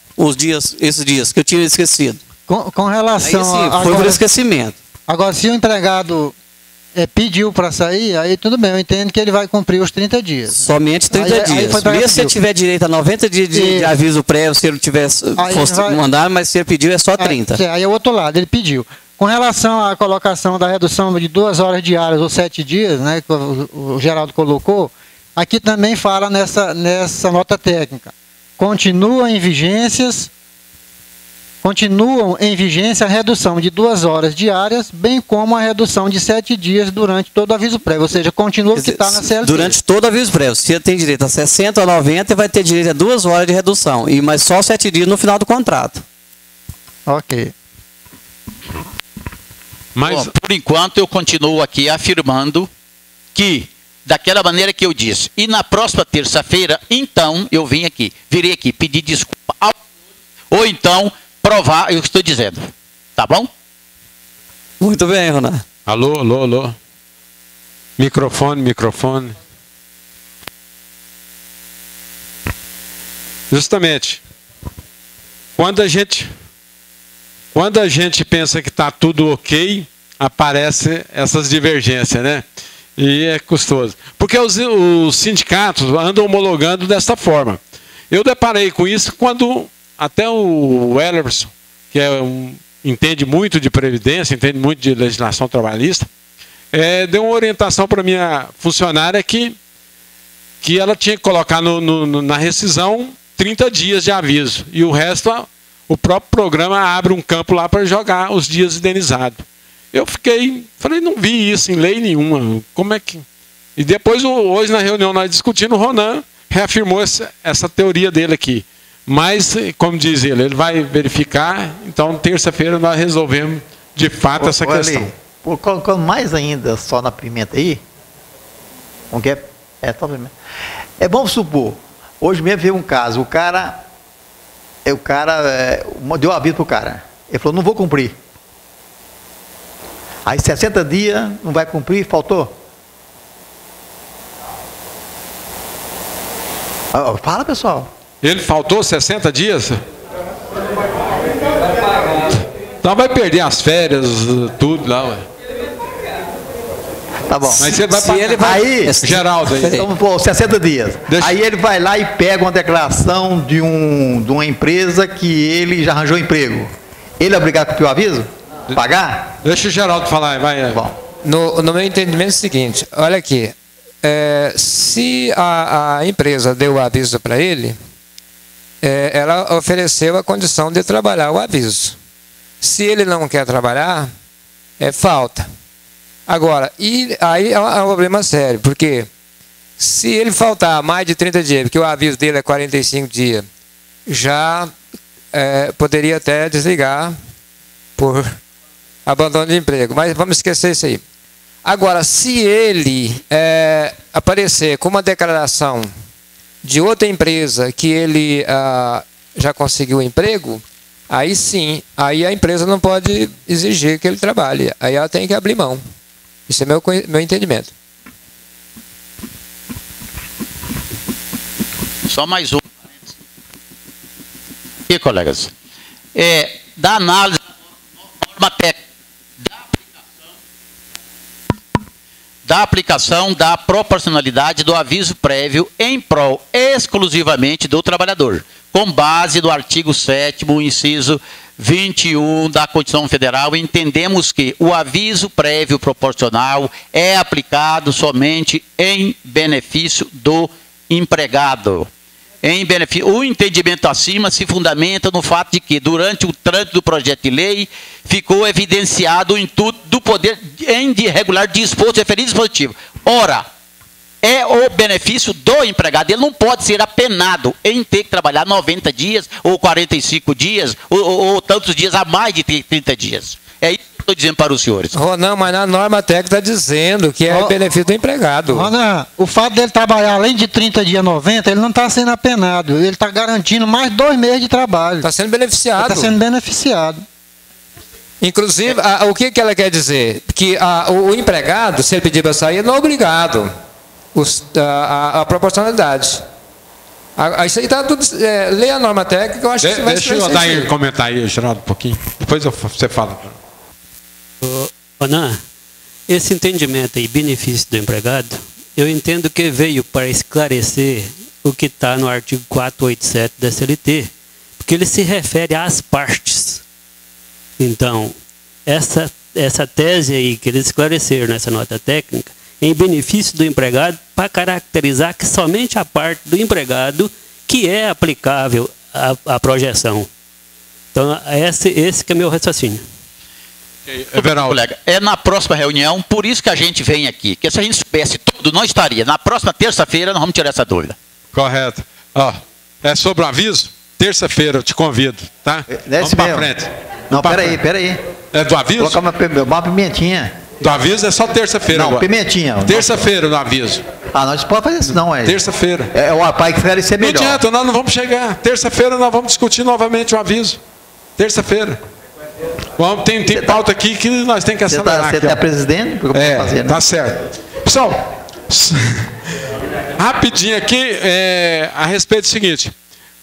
Esses dias que eu tinha esquecido. Com relação aí, foi por esquecimento. Agora, se o empregado pediu para sair, aí tudo bem, eu entendo que ele vai cumprir os 30 dias. Somente 30 dias. Mesmo se ele tiver direito a 90 dias de aviso prévio, se ele fosse mandar, mas se ele pediu é só 30. Aí é o outro lado, ele pediu. Com relação à colocação da redução de 2 horas diárias ou 7 dias, né, que o Geraldo colocou, aqui também fala nessa nota técnica. Continuam em vigência a redução de 2 horas diárias, bem como a redução de 7 dias durante todo o aviso prévio. Ou seja, continua o que está na CLT. Durante todo o aviso prévio. Se ele tem direito a 60 ou 90, vai ter direito a 2 horas de redução. Mas só 7 dias no final do contrato. Ok. Bom, por enquanto, eu continuo aqui afirmando que, daquela maneira que eu disse, e na próxima terça-feira, então, virei aqui pedir desculpa ou então provar o que estou dizendo. Tá bom? Muito bem, Ronaldo. Alô. Microfone. Justamente. Quando a gente pensa que está tudo ok, aparecem essas divergências, né? E é custoso. Porque os sindicatos andam homologando dessa forma. Eu deparei com isso quando até o Ellerson, que entende muito de previdência, entende muito de legislação trabalhista, deu uma orientação para a minha funcionária que ela tinha que colocar na rescisão 30 dias de aviso. E o resto, o próprio programa abre um campo lá para jogar os dias indenizados. Eu falei, não vi isso em lei nenhuma. Como é que... E depois, hoje na reunião nós discutindo, o Ronan reafirmou essa teoria dele aqui. Mas, como diz ele vai verificar, então terça-feira nós resolvemos de fato essa questão. Colocando mais ainda só na pimenta aí, vamos supor, hoje mesmo veio um caso, o cara deu aviso pro cara, ele falou, não vou cumprir. Aí 60 dias, não vai cumprir, faltou. Fala, pessoal. Ele faltou 60 dias? Então vai perder as férias, tudo lá, ué. Tá bom. Mas você vai aí, Geraldo aí. Então, pô, 60 dias. Aí ele vai lá e pega uma declaração de uma empresa que ele já arranjou emprego. Ele é obrigado a cumprir o aviso? Pagar? Deixa o Geraldo falar, vai. Bom. No meu entendimento é o seguinte, olha aqui, se a empresa deu o aviso para ele, ela ofereceu a condição de trabalhar o aviso. Se ele não quer trabalhar, falta. Agora, aí é um problema sério, porque se ele faltar mais de 30 dias, porque o aviso dele é 45 dias, já poderia até desligar por abandono de emprego. Mas vamos esquecer isso aí. Agora, se ele aparecer com uma declaração de outra empresa que ele já conseguiu emprego, aí sim, aí a empresa não pode exigir que ele trabalhe. Aí ela tem que abrir mão. Isso é meu entendimento. Só mais um. E colegas, da análise norma técnica, da aplicação da proporcionalidade do aviso prévio em prol exclusivamente do trabalhador, com base no artigo 7º, inciso 21 da Constituição Federal, entendemos que o aviso prévio proporcional é aplicado somente em benefício do empregado. O entendimento acima se fundamenta no fato de que, durante o trâmite do projeto de lei, ficou evidenciado o intuito do poder de regular disposto referido dispositivo. Ora, é o benefício do empregado. Ele não pode ser apenado em ter que trabalhar 90 dias, ou 45 dias, ou tantos dias a mais de 30 dias. É isso que eu estou dizendo para os senhores. Não, mas na norma técnica está dizendo que é o benefício do empregado. Ronan, o fato dele trabalhar além de 30 dias 90, ele não está sendo apenado. Ele está garantindo mais 2 meses de trabalho. Está sendo beneficiado. Está sendo beneficiado. Inclusive, o que ela quer dizer? Que o empregado, se ele pedir para sair, não é obrigado. A proporcionalidade. Isso aí está tudo. Leia a norma técnica, eu acho que isso vai Deixa eu dar aí, comentar aí, Geraldo, um pouquinho. Depois você fala. Ronan, esse entendimento aí, benefício do empregado, eu entendo que veio para esclarecer o que está no artigo 487 da CLT, porque ele se refere às partes. Então, essa tese aí que eles esclareceram nessa nota técnica, em benefício do empregado, para caracterizar que somente a parte do empregado que é aplicável à projeção. Então, esse que é meu raciocínio. Colega, na próxima reunião, por isso que a gente vem aqui, que se a gente soubesse tudo, não estaria. Na próxima terça-feira, nós vamos tirar essa dúvida. Correto. É sobre o aviso? Terça-feira eu te convido, tá? Vamos para frente. Não, peraí. É do aviso? Colocar uma pimentinha. Do aviso é só terça-feira. Não, agora. Pimentinha. Terça-feira no aviso. Nós não podemos fazer isso não, Terça-feira. O pai que quer ser melhor. Não adianta, nós não vamos chegar. Terça-feira nós vamos discutir novamente o aviso. Terça-feira. Tem pauta aqui que nós temos que acelerar. Você está presidente? Tá certo. Pessoal, rapidinho aqui, a respeito do seguinte.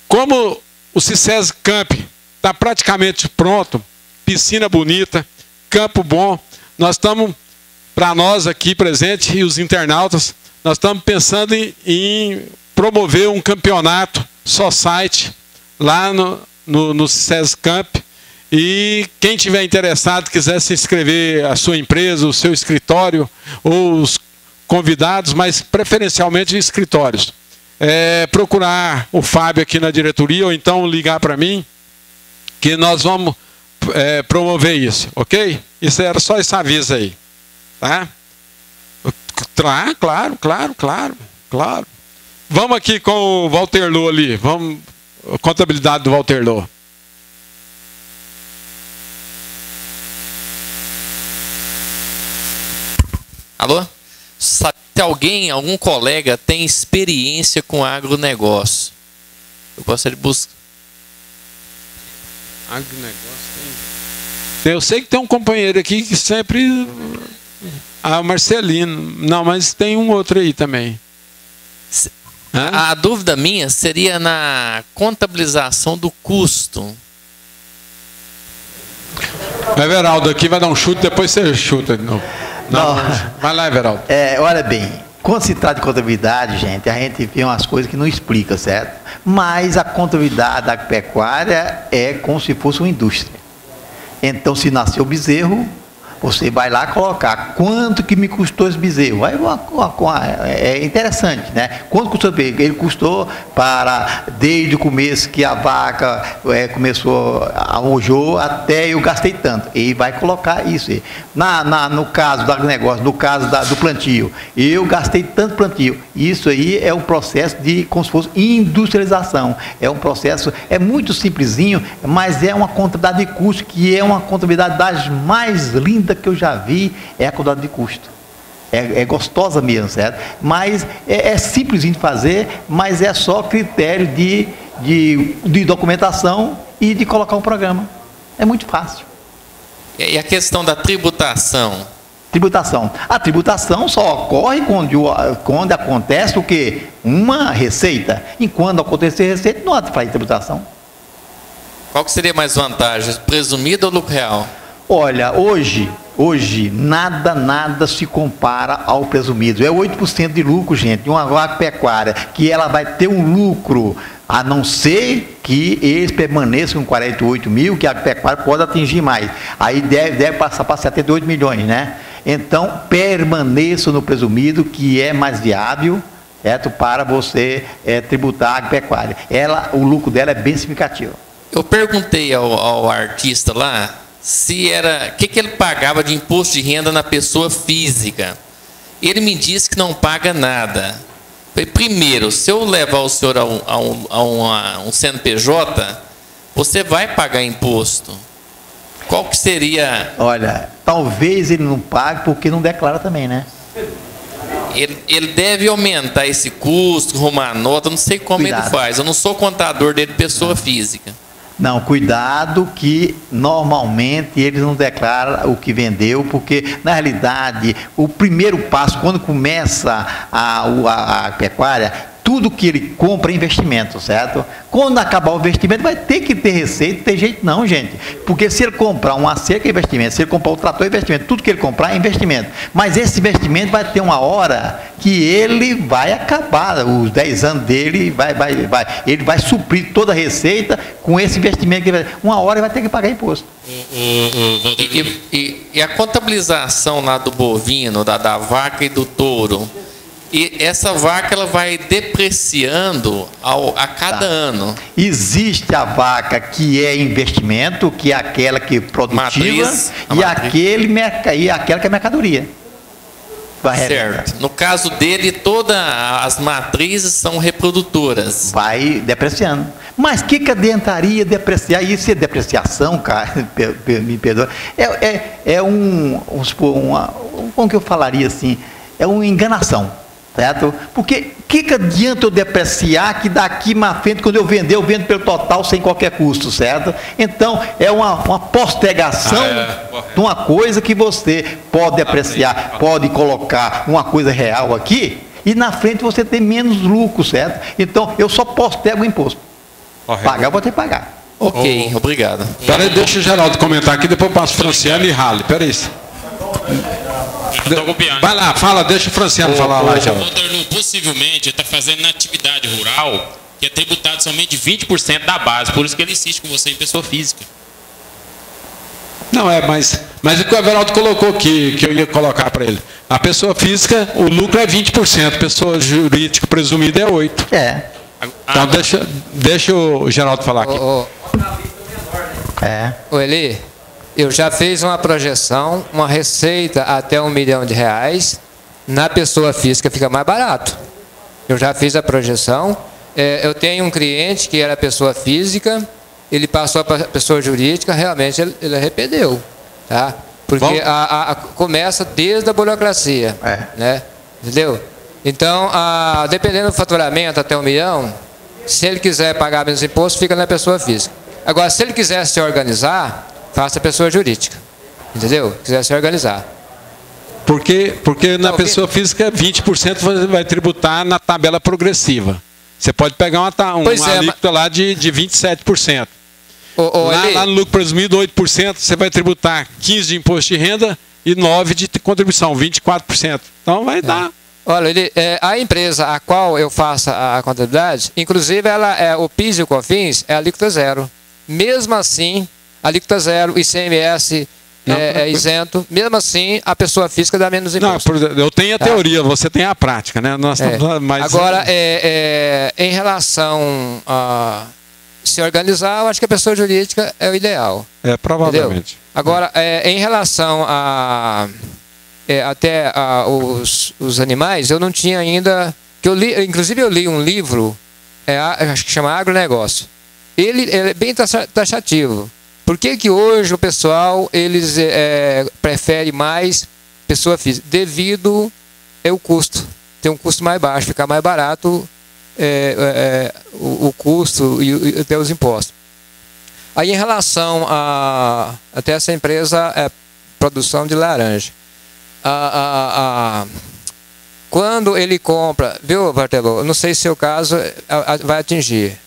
Como o CICES Camp está praticamente pronto, piscina bonita, campo bom, nós estamos, para nós aqui presentes e os internautas, nós estamos pensando em promover um campeonato society lá no CICES Camp. E quem tiver interessado, quiser se inscrever, a sua empresa, o seu escritório, ou os convidados, mas preferencialmente escritórios. Procurar o Fábio aqui na diretoria, ou então ligar para mim, que nós vamos promover isso, ok? Isso era só esse aviso aí, tá? Claro. Vamos aqui com o Walter Lô ali, vamos, contabilidade do Walter Lô. Alô? Sabe se algum colega tem experiência com agronegócio? Eu gostaria de buscar. Agronegócio tem. Eu sei que tem um companheiro aqui que sempre. Ah, Marcelino. Não, mas tem um outro aí também. A dúvida minha seria na contabilização do custo. O Everaldo aqui vai dar um chute, depois você chuta de novo. Não. Vai lá, Everaldo. Olha bem, quando se trata de contabilidade, gente, a gente vê umas coisas que não explica, certo? Mas a contabilidade da pecuária é como se fosse uma indústria. Então, se nasceu bezerro, você vai lá colocar quanto que me custou esse bezerro. Aí é interessante, né? Quanto custou o bezerro? Ele custou desde o começo que a vaca começou, arrojou, até eu gastei tanto. E vai colocar isso aí. No caso do agronegócio, no caso do plantio, eu gastei tanto plantio. Isso aí é um processo de, como se fosse industrialização. É um processo, é muito simplesinho, mas é uma contabilidade de custo, que é uma contabilidade das mais lindas que eu já vi, é a contabilidade de custo. É gostosa mesmo, certo? Mas é simplesinho de fazer, mas é só critério de documentação e de colocar um programa. É muito fácil. E a questão da tributação? A tributação só ocorre quando acontece o quê? Uma receita. E quando acontecer receita, não há de fazer tributação. Qual que seria mais vantagem? Presumido ou lucro real? Olha, hoje nada se compara ao presumido. É 8% de lucro, gente, de uma vaca pecuária, que ela vai ter um lucro, a não ser que eles permaneçam com 48 mil, que a pecuária pode atingir mais. Aí deve passar para 78 milhões, né? Então, permaneça no presumido, que é mais viável, certo? Para você tributar a pecuária. O lucro dela é bem significativo. Eu perguntei ao artista lá se era, o que ele pagava de imposto de renda na pessoa física. Ele me disse que não paga nada. Falei, primeiro, se eu levar o senhor a um CNPJ, você vai pagar imposto. Qual que seria? Olha, talvez ele não pague porque não declara também, né? Ele deve aumentar esse custo, arrumar nota, não sei como ele faz. Eu não sou contador dele, pessoa física. Não, cuidado que normalmente eles não declaram o que vendeu, porque na realidade o primeiro passo, quando começa a pecuária, tudo que ele compra é investimento, certo? Quando acabar o investimento, vai ter que ter receita, não tem jeito não, gente. Porque se ele comprar uma cerca, é investimento. Se ele comprar um trator, é investimento. Tudo que ele comprar é investimento. Mas esse investimento vai ter uma hora que ele vai acabar. Os 10 anos dele, ele vai suprir toda a receita com esse investimento. Uma hora ele vai ter que pagar imposto. E a contabilização lá do bovino, da vaca e do touro, e essa vaca ela vai depreciando a cada ano. Existe a vaca que é investimento, que é aquela que é produtiva, e aquela que é mercadoria. Certo. No caso dele, todas as matrizes são reprodutoras. Vai depreciando. Mas o que adiantaria depreciar? Isso é depreciação, cara, me perdoa. Como que eu falaria assim? É uma enganação. Certo? Porque o que adianta eu depreciar que daqui na frente, quando eu vendo pelo total sem qualquer custo, certo? Então, é uma postergação de uma coisa que você pode depreciar, pode colocar uma coisa real aqui, e na frente você tem menos lucro, certo? Então, eu só postergo o imposto. Pagar, eu vou ter que pagar. Ok, obrigado. Peraí, deixa o Geraldo comentar aqui, depois eu passo o Franciano e Rale. Peraí. Vai lá, fala, deixa o Franciano falar lá, Geraldo. Possivelmente ele está fazendo na atividade rural, que é tributado somente 20% da base, por isso que ele insiste com você em pessoa física. Não, mas o que o Everaldo colocou aqui, que eu ia colocar para ele. A pessoa física, o lucro é 20%, pessoa jurídica presumida é 8%. Então deixa o Geraldo falar aqui. Ô Eli, Eu já fiz uma projeção, uma receita até R$1 milhão. Na pessoa física fica mais barato. Eu já fiz a projeção. Eu tenho um cliente que era pessoa física, ele passou para pessoa jurídica, realmente ele arrependeu. Tá? Porque começa desde a burocracia. Né? Entendeu? Então, dependendo do faturamento até R$1 milhão, se ele quiser pagar menos imposto, fica na pessoa física. Agora, se ele quiser se organizar, faça a pessoa jurídica. Entendeu? Quiser se organizar. Porque na pessoa física 20% você vai tributar na tabela progressiva. Você pode pegar uma alíquota lá de 27%. Lá no lucro presumido, 8%, você vai tributar 15% de imposto de renda e 9% de contribuição, 24%. Então vai dar. Olha, a empresa a qual eu faço a contabilidade, inclusive o PIS e o COFINS é alíquota zero. Mesmo assim, alíquota zero, ICMS é isento, mesmo assim a pessoa física dá menos imposto. Não, eu tenho a teoria, você tem a prática, né? Agora, em relação a se organizar, eu acho que a pessoa jurídica é o ideal. Provavelmente. Entendeu? Agora, em relação até os animais, eu não tinha ainda. Inclusive, eu li um livro, acho que chama Agronegócio. Ele é bem taxativo. Por que hoje o pessoal prefere mais pessoa física? Devido ao custo. Tem um custo mais baixo, fica mais barato o custo e até os impostos. Aí, em relação até essa empresa, produção de laranja. Quando ele compra, viu, Bartelô? Não sei se o caso vai atingir.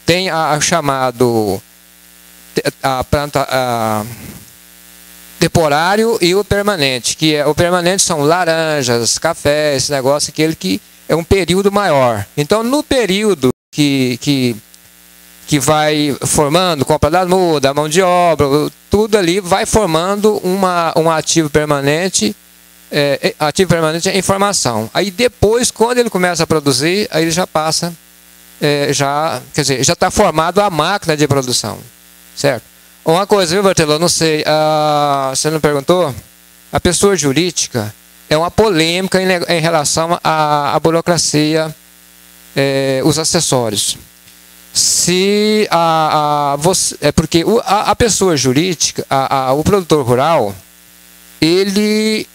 Tem chamado a planta temporário e o permanente, que o permanente são laranjas, café, esse negócio, aquele que é um período maior. Então, no período que vai formando, compra da muda, mão de obra, tudo ali vai formando um ativo permanente, em formação. Aí depois, quando ele começa a produzir, aí ele já passa, já está formado a máquina de produção. Certo? Uma coisa, viu, Bartelô? Não sei, você não perguntou? A pessoa jurídica é uma polêmica em relação à burocracia, os acessórios. Porque a pessoa jurídica, o produtor rural, ele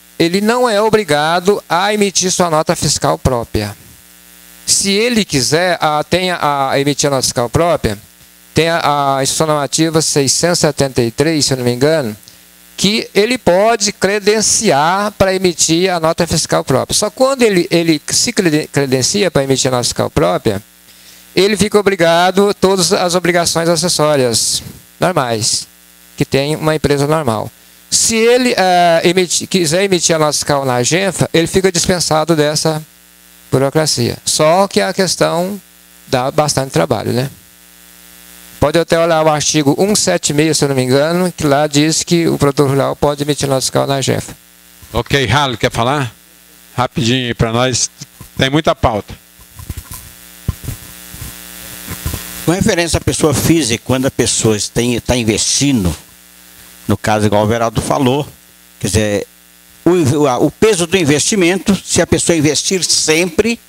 não é obrigado a emitir sua nota fiscal própria. Se ele quiser, emitir a nota fiscal própria, tem a Instrução Normativa 673, se eu não me engano, que ele pode credenciar para emitir a nota fiscal própria. Só quando ele se credencia para emitir a nota fiscal própria, ele fica obrigado a todas as obrigações acessórias normais que tem uma empresa normal. Se ele quiser emitir a nota fiscal na Agenfa, ele fica dispensado dessa burocracia. Só que a questão dá bastante trabalho, né? Pode até olhar o artigo 176, se eu não me engano, que lá diz que o produtor rural pode emitir nota fiscal na Agenfa. Ok, Ralo, quer falar? Rapidinho para nós, tem muita pauta. Com referência à pessoa física, quando a pessoa está investindo, no caso, igual o Veraldo falou, quer dizer, o peso do investimento, se a pessoa investir sempre,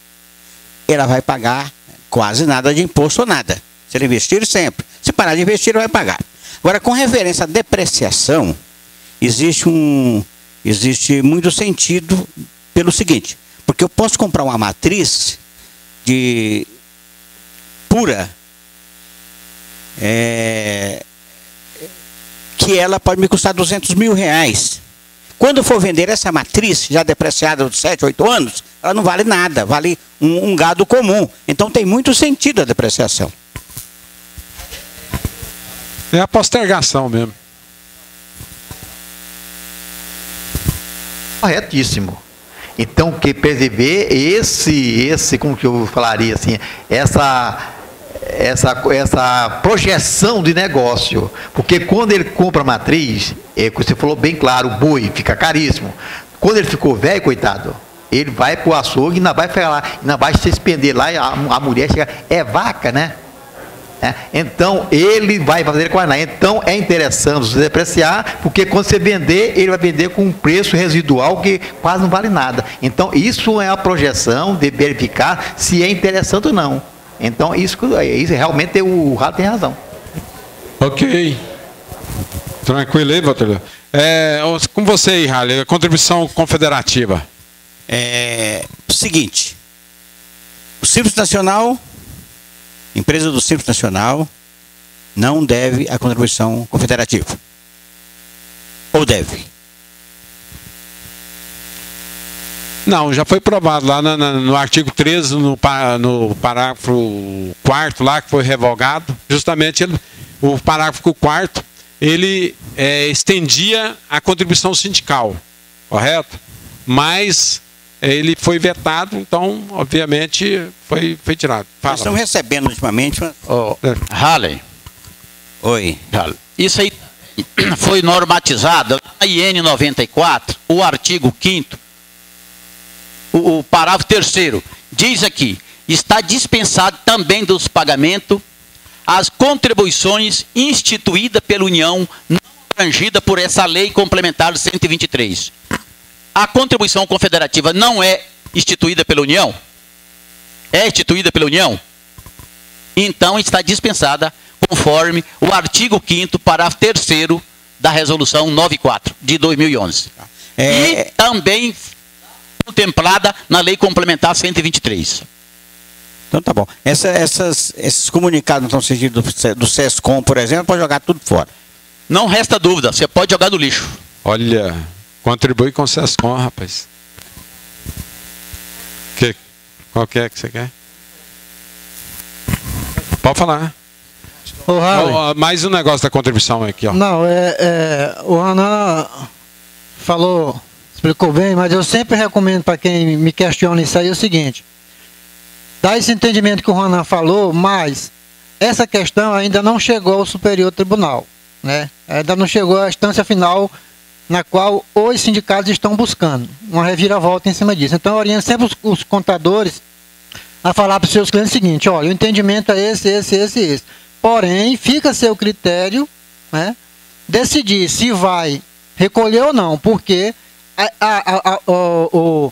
ela vai pagar quase nada de imposto ou nada. Se ele investir sempre. Se parar de investir, ele vai pagar. Agora, com referência à depreciação, existe muito sentido pelo seguinte, porque eu posso comprar uma matriz pura, que ela pode me custar R$200 mil. Quando eu for vender essa matriz, já depreciada de 7, 8 anos, ela não vale nada, vale um gado comum. Então tem muito sentido a depreciação. É a postergação mesmo. Corretíssimo. Então, que perceber como que eu falaria assim, essa projeção de negócio, porque quando ele compra a matriz, você falou bem claro, o boi fica caríssimo. Quando ele ficou velho, coitado, ele vai para o açougue e ainda vai ficar lá, ainda vai se expender lá, e a mulher chega, é vaca, né? Então, ele vai fazer com a Então, é interessante você depreciar, porque quando você vender, ele vai vender com um preço residual que quase não vale nada. Então, isso é a projeção de verificar se é interessante ou não. Então, isso realmente o Ralo tem razão. Ok. Tranquilo aí, Walter. Com você aí, Ralo, a contribuição confederativa. Seguinte, o Simples Nacional, empresa do Simples Nacional, não deve a contribuição confederativa. Ou deve? Não, já foi provado lá no artigo 13, no parágrafo 4º lá, que foi revogado, justamente o parágrafo 4º, ele estendia a contribuição sindical, correto? Mas ele foi vetado, então, obviamente, foi tirado. Fala. Nós estamos recebendo ultimamente... Halley. Oi. Halley. Isso aí foi normatizado na IN 94, o artigo 5º, o parágrafo 3º, diz aqui, está dispensado também dos pagamentos as contribuições instituídas pela União não abrangida por essa lei complementar 123. A contribuição confederativa não é instituída pela União? É instituída pela União? Então está dispensada conforme o artigo 5º, parágrafo 3º da Resolução 94 de 2011. E também contemplada na Lei Complementar 123. Então tá bom. Esses comunicados não estão sentido do SESCOM, por exemplo, pode jogar tudo fora. Não resta dúvida, você pode jogar no lixo. Olha, contribui com o SESCOM, rapaz. Qual que é que você quer? Pode falar. Mais um negócio da contribuição aqui, ó. Não, o Renan falou, explicou bem, mas eu sempre recomendo para quem me questiona isso aí o seguinte: dá esse entendimento que o Renan falou, mas essa questão ainda não chegou ao Superior Tribunal, né? Ainda não chegou à instância final na qual os sindicatos estão buscando uma reviravolta em cima disso. Então eu oriento sempre os contadores a falar para os seus clientes o seguinte: olha, o entendimento é esse. Porém, fica a seu critério, né, decidir se vai recolher ou não, porque o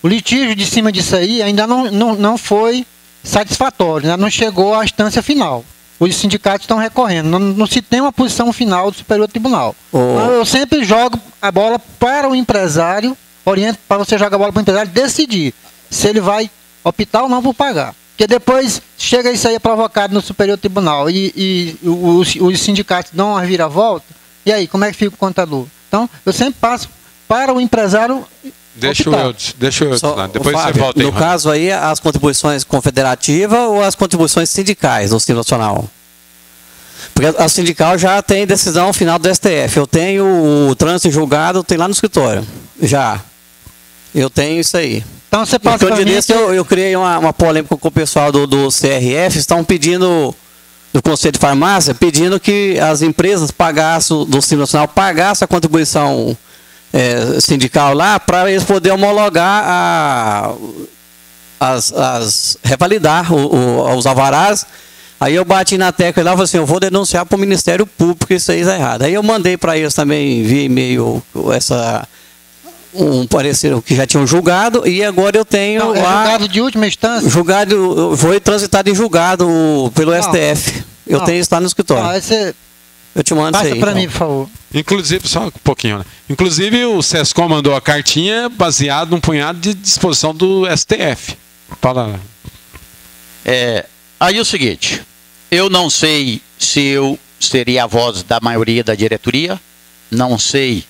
litígio de cima disso aí ainda não foi satisfatório, né, não chegou à instância final. Os sindicatos estão recorrendo, não se tem uma posição final do Superior Tribunal. Então, eu sempre jogo a bola para o empresário, oriento para você jogar a bola para o empresário decidir se ele vai optar ou não por pagar. Porque depois chega isso aí provocado no Superior Tribunal e os sindicatos dão uma reviravolta, e aí, como é que fica o contador? Então, eu sempre passo para o empresário. Deixa eu lá. Depois Fábio, você volta aí. no caso aí, as contribuições confederativas ou as contribuições sindicais do Simples Nacional? Porque a sindical já tem decisão final do STF. Eu tenho o trânsito em julgado, tem lá no escritório. Já. Eu tenho isso aí. Então você passa para mim. Eu criei uma polêmica com o pessoal do CRF, estão pedindo, do Conselho de Farmácia, pedindo que as empresas pagassem, do Simples Nacional, pagassem a contribuição sindical lá, para eles poderem homologar, revalidar os alvarás. Aí eu bati na tecla lá e falei assim: eu vou denunciar para o Ministério Público, isso aí está errado. Aí eu mandei para eles também via e-mail um parecer que já tinham julgado, e agora eu tenho lá... julgado de última instância? Julgado, foi transitado em julgado pelo STF. Eu tenho isso lá no escritório. Eu te mando isso aí. Passa para mim, por favor. Inclusive, só um pouquinho, né? Inclusive o SESCOM mandou a cartinha baseado num punhado de disposição do STF. Fala. Aí é o seguinte, eu não sei se eu seria a voz da maioria da diretoria, não sei,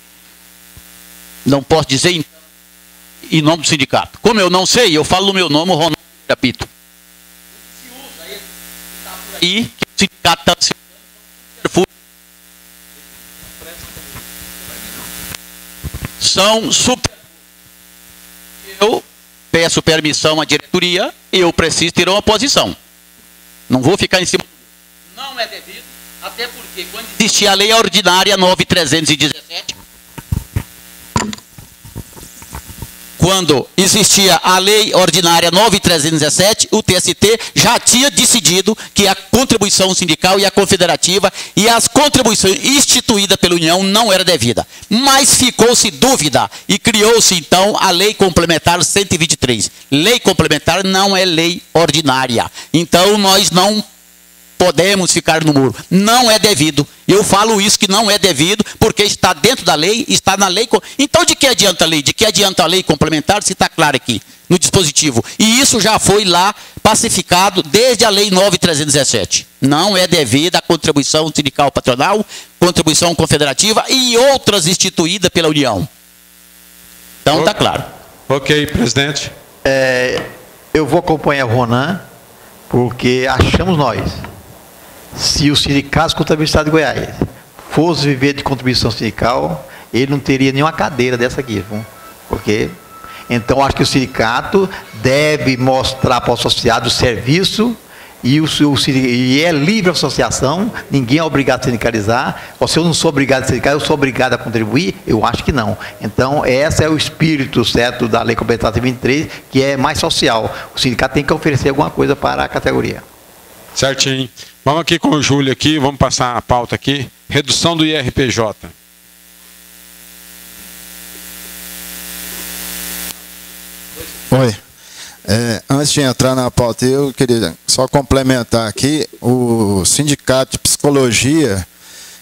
não posso dizer em nome do sindicato. Como eu não sei, eu falo no meu nome, Ronaldo Capito. E que o sindicato está se são super. Eu peço permissão à diretoria, eu preciso ter uma posição. Não vou ficar em cima. Não é devido, até porque quando existia a lei ordinária 9.317, quando existia a lei ordinária 9.317, o TST já tinha decidido que a contribuição sindical e a confederativa e as contribuições instituídas pela União não era devida. Mas ficou-se dúvida e criou-se então a lei complementar 123. Lei complementar não é lei ordinária. Então nós não podemos ficar no muro. Não é devido. Eu falo isso que não é devido, porque está dentro da lei, está na lei. Então, de que adianta a lei? De que adianta a lei complementar se está claro aqui, no dispositivo? E isso já foi lá pacificado desde a lei 9.317. Não é devida a contribuição sindical patronal, contribuição confederativa e outras instituídas pela União. Então, está claro. Ok, presidente. Eu vou acompanhar o Ronan, porque achamos nós, se o Sindicato Contabilidade do Estado de Goiás fosse viver de contribuição sindical, ele não teria nenhuma cadeira dessa aqui, viu? Porque então acho que o sindicato deve mostrar para o associado o serviço e é livre a associação, ninguém é obrigado a sindicalizar. Se eu não sou obrigado a sindicalizar, eu sou obrigado a contribuir? Eu acho que não. Então, esse é o espírito certo da Lei Complementar 23, que é mais social. O sindicato tem que oferecer alguma coisa para a categoria. Certinho. Vamos aqui com o Júlio aqui, vamos passar a pauta aqui. Redução do IRPJ. Oi. Antes de entrar na pauta, eu queria só complementar aqui o Sindicato de Psicologia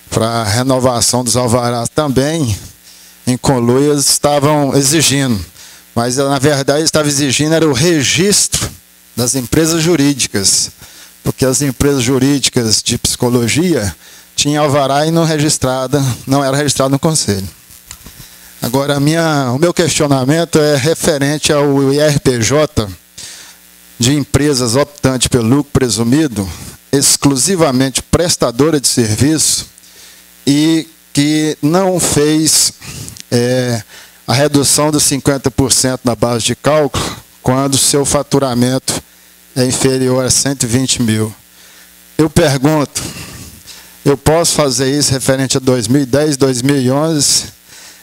para a renovação dos alvarás também, em Conluias, estavam exigindo, mas na verdade estava exigindo era o registro das empresas jurídicas, porque as empresas jurídicas de psicologia tinham alvará e não era registrado no Conselho. Agora, o meu questionamento é referente ao IRPJ de empresas optantes pelo lucro presumido, exclusivamente prestadora de serviço, e que não fez a redução dos 50% na base de cálculo quando seu faturamento é inferior a 120 mil. Eu pergunto, eu posso fazer isso referente a 2010, 2011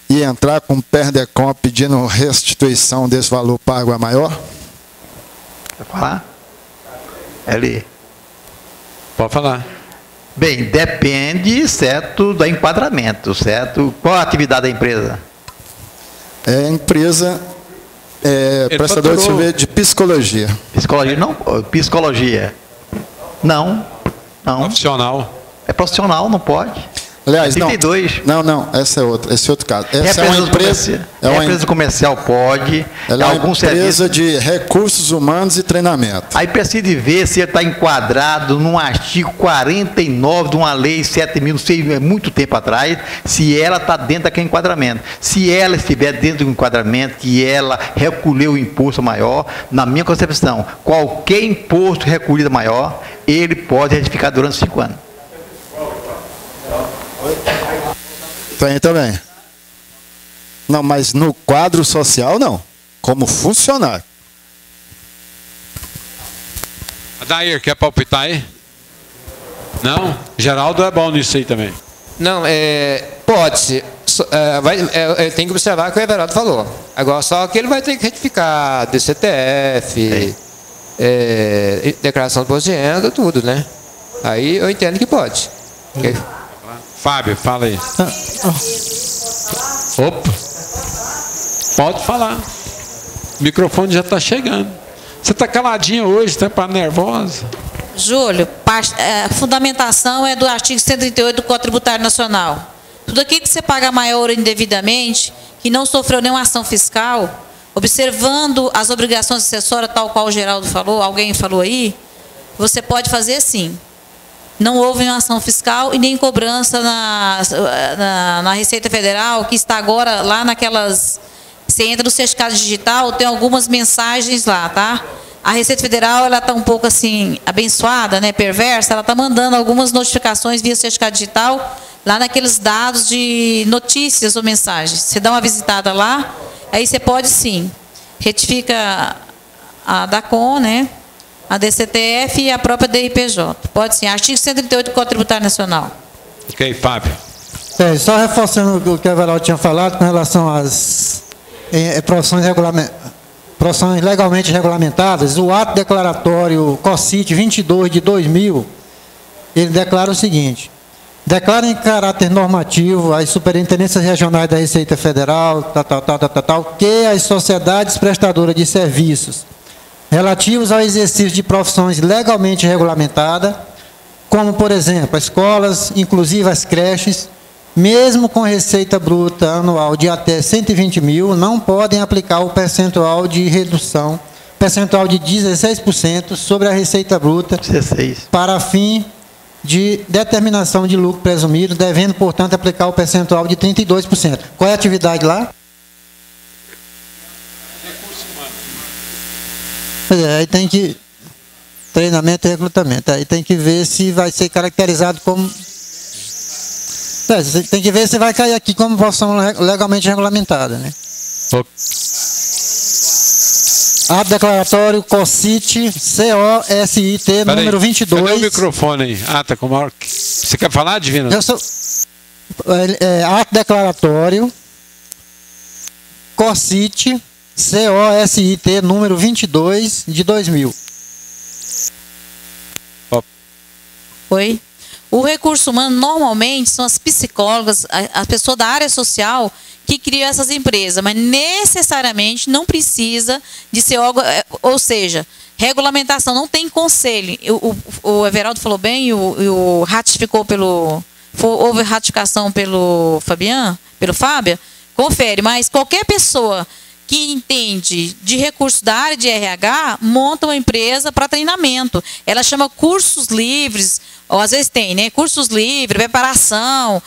e entrar com o PERDECOM pedindo restituição desse valor pago a maior? Quer falar? Eli. Pode falar. Bem, depende, certo, do enquadramento, certo? Qual a atividade da empresa? É empresa prestador de serviço de psicologia. Psicologia? Não, psicologia. Não. Profissional. É profissional, não pode. Aliás, 32. Não, esse é outro caso. Essa é uma empresa. Empresa comercial pode. Ela é uma empresa de recursos humanos e treinamento. Aí precisa de ver se ele está enquadrado num artigo 49 de uma lei 7.000, não sei, muito tempo atrás, se ela está dentro daquele enquadramento. Se ela estiver dentro do enquadramento, que ela recolheu o imposto maior, na minha concepção, qualquer imposto recolhido maior, ele pode retificar durante 5 anos. Tem também. Não, mas no quadro social não. Como funcionário. Adair, quer palpitar aí? Não? Geraldo é bom nisso aí também. Não, pode-se. Tem que observar o que o Everaldo falou. Agora, só que ele vai ter que retificar DCTF, declaração de imposto de renda, tudo, né? Aí eu entendo que pode. Okay. Fábio, fala aí. Opa. Pode falar. O microfone já está chegando. Você está caladinha hoje, está nervosa? Júlio, a fundamentação é do artigo 138 do Código Tributário Nacional. Tudo aquilo que você paga maior indevidamente, que não sofreu nenhuma ação fiscal, observando as obrigações acessórias, tal qual o Geraldo falou, alguém falou aí, você pode fazer sim. Não houve uma ação fiscal e nem cobrança na Receita Federal, que está agora lá naquelas... Você entra no certificado digital, tem algumas mensagens lá, tá? A Receita Federal, ela está um pouco assim, abençoada, né, perversa, ela está mandando algumas notificações via certificado digital, lá naqueles dados de notícias ou mensagens. Você dá uma visitada lá, aí você pode sim, retifica a DACON, né? A DCTF e a própria DIPJ. Pode sim. Artigo 138 do Código Tributário Nacional. Ok, Fábio. Só reforçando o que o Everaldo tinha falado com relação às profissões legalmente regulamentadas, o ato declaratório COCIT 22 de 2000, ele declara o seguinte: declara em caráter normativo as superintendências regionais da Receita Federal, que as sociedades prestadoras de serviços relativos ao exercício de profissões legalmente regulamentadas, como, por exemplo, as escolas, inclusive as creches, mesmo com receita bruta anual de até 120 mil, não podem aplicar o percentual de redução, percentual de 16% sobre a receita bruta 16. para fim de determinação de lucro presumido, devendo, portanto, aplicar o percentual de 32%. Qual é a atividade lá? Aí tem que... Treinamento e recrutamento. Aí tem que ver se vai ser caracterizado como... tem que ver se vai cair aqui como profissão legalmente regulamentada, né? Ato declaratório COCIT, COSIT, número 22. Cadê o microfone aí? Tá com maior... Você quer falar, Divina? Ato declaratório COCIT, COSIT, número 22 de 2000. Oi? O recurso humano, normalmente, são as psicólogas, a pessoa da área social que criam essas empresas, mas necessariamente não precisa de ser órgão, ou seja, regulamentação, não tem conselho. O Everaldo falou bem, e o ratificou houve ratificação pelo Fábio, confere, mas qualquer pessoa que entende de recursos da área de RH, monta uma empresa para treinamento. Ela chama cursos livres, ou às vezes tem, né? Cursos livres, preparação,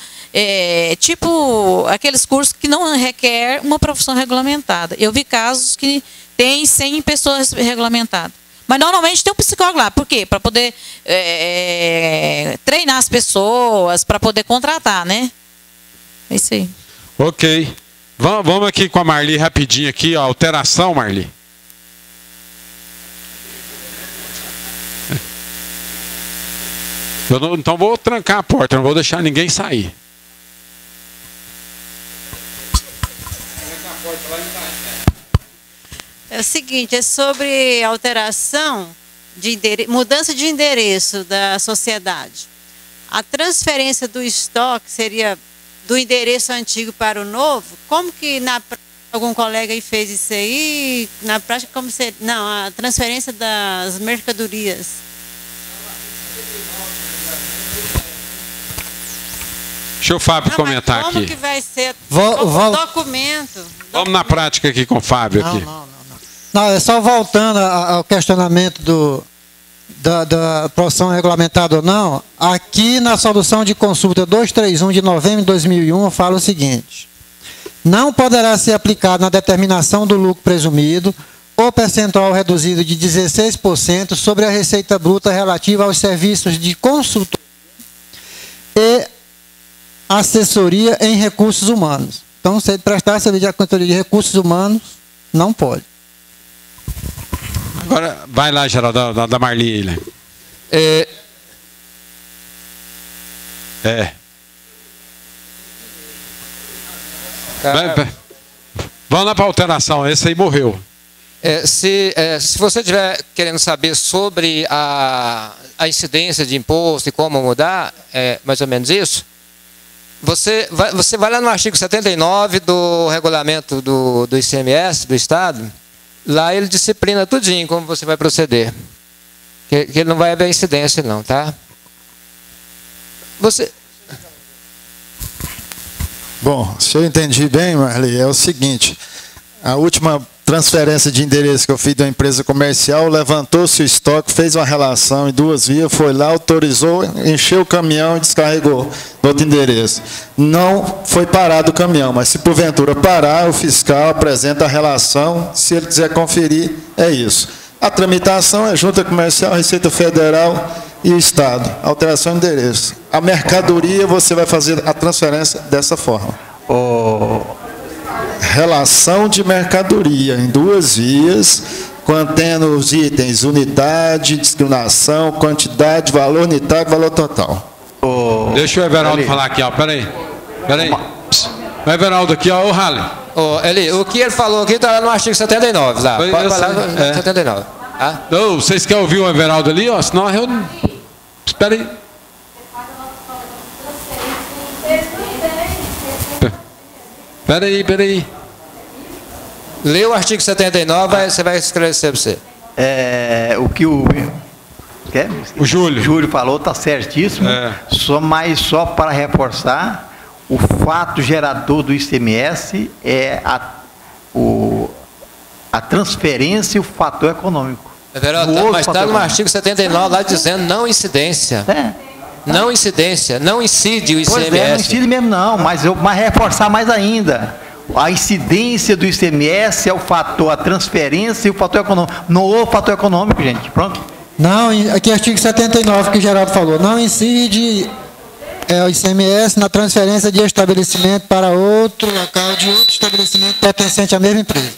tipo aqueles cursos que não requer uma profissão regulamentada. Eu vi casos que tem 100 pessoas regulamentadas. Mas normalmente tem um psicólogo lá. Por quê? Para poder treinar as pessoas, para poder contratar, né? É isso aí. Ok. Vamos aqui com a Marli rapidinho aqui, ó, alteração, Marli. Então vou trancar a porta, não vou deixar ninguém sair. É o seguinte, é sobre alteração de mudança de endereço da sociedade. A transferência do estoque seria do endereço antigo para o novo? Como que na prática algum colega aí fez isso aí? Na prática como seria? Não, a transferência das mercadorias. Deixa o Fábio comentar como aqui. Que vai ser o documento? Vamos na prática aqui com o Fábio aqui. Não, é só voltando ao questionamento da profissão regulamentada ou não. Aqui na solução de consulta 231 de novembro de 2001 fala o seguinte: não poderá ser aplicado na determinação do lucro presumido o percentual reduzido de 16% sobre a receita bruta relativa aos serviços de consultoria e assessoria em recursos humanos. Então, se ele prestar serviço de consultoria de recursos humanos, não pode. Agora, vai lá, Geraldo, da Marli. Né? Vamos lá para a alteração, esse aí morreu. Se você estiver querendo saber sobre a incidência de imposto e como mudar, mais ou menos isso, você vai lá no artigo 79 do regulamento do ICMS do Estado. Lá ele disciplina tudinho como você vai proceder. Que ele não vai haver incidência não, tá? Bom, se eu entendi bem, Marli, é o seguinte: a última transferência de endereço que eu fiz da empresa comercial, levantou-se o estoque, fez uma relação em 2 vias, foi lá, autorizou, encheu o caminhão e descarregou no outro endereço. Não foi parado o caminhão, mas se porventura parar, o fiscal apresenta a relação, se ele quiser conferir, é isso. A tramitação é Junta Comercial, Receita Federal e o Estado. Alteração de endereço. A mercadoria, você vai fazer a transferência dessa forma. Relação de mercadoria em 2 vias, contendo os itens unidade, discriminação, quantidade, valor unitário, valor total. Deixa o Everaldo falar aqui, ó. Peraí. O Everaldo aqui, ó. Ô, Rale. Eli, o que ele falou aqui está no artigo 79, lá. Pode falar no 79. Ah? Não, vocês querem ouvir o Everaldo ali? Ó, senão eu... Espera aí. Espera aí. Lê o artigo 79, você vai esclarecer para você. O que o Júlio falou está certíssimo. Só para reforçar, o fato gerador do ICMS é a transferência e o fator econômico. Mas está no artigo 79 lá dizendo não incidência. Não incidência, não incide o ICMS. Não incide mesmo não, mas reforçar mais ainda. A incidência do ICMS é o fator, a transferência e o fator econômico. Não o fator econômico, gente. Pronto. Não, aqui artigo 79 que o Geraldo falou. Não incide o ICMS na transferência de estabelecimento para outro local de outro estabelecimento pertencente à mesma empresa.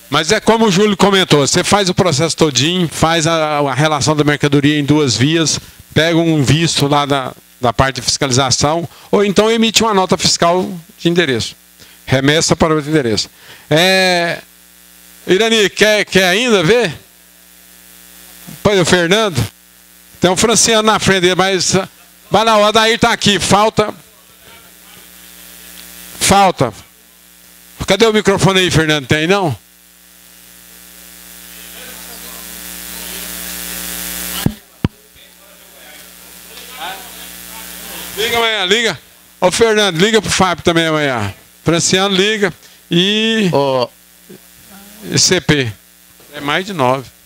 Mas é como o Júlio comentou, você faz o processo todinho, faz a relação da mercadoria em 2 vias, pega um visto lá da parte de fiscalização, ou então emite uma nota fiscal de endereço. Remessa para outro endereço. Irani, quer ainda ver? Pois o Fernando? Tem um Franciano na frente dele, mas vai lá, o Adair está aqui. Falta. Cadê o microfone aí, Fernando? Tem não? Liga amanhã, liga. Ô Fernando, liga pro Fábio também amanhã. Franciano liga e CP. É mais de 9.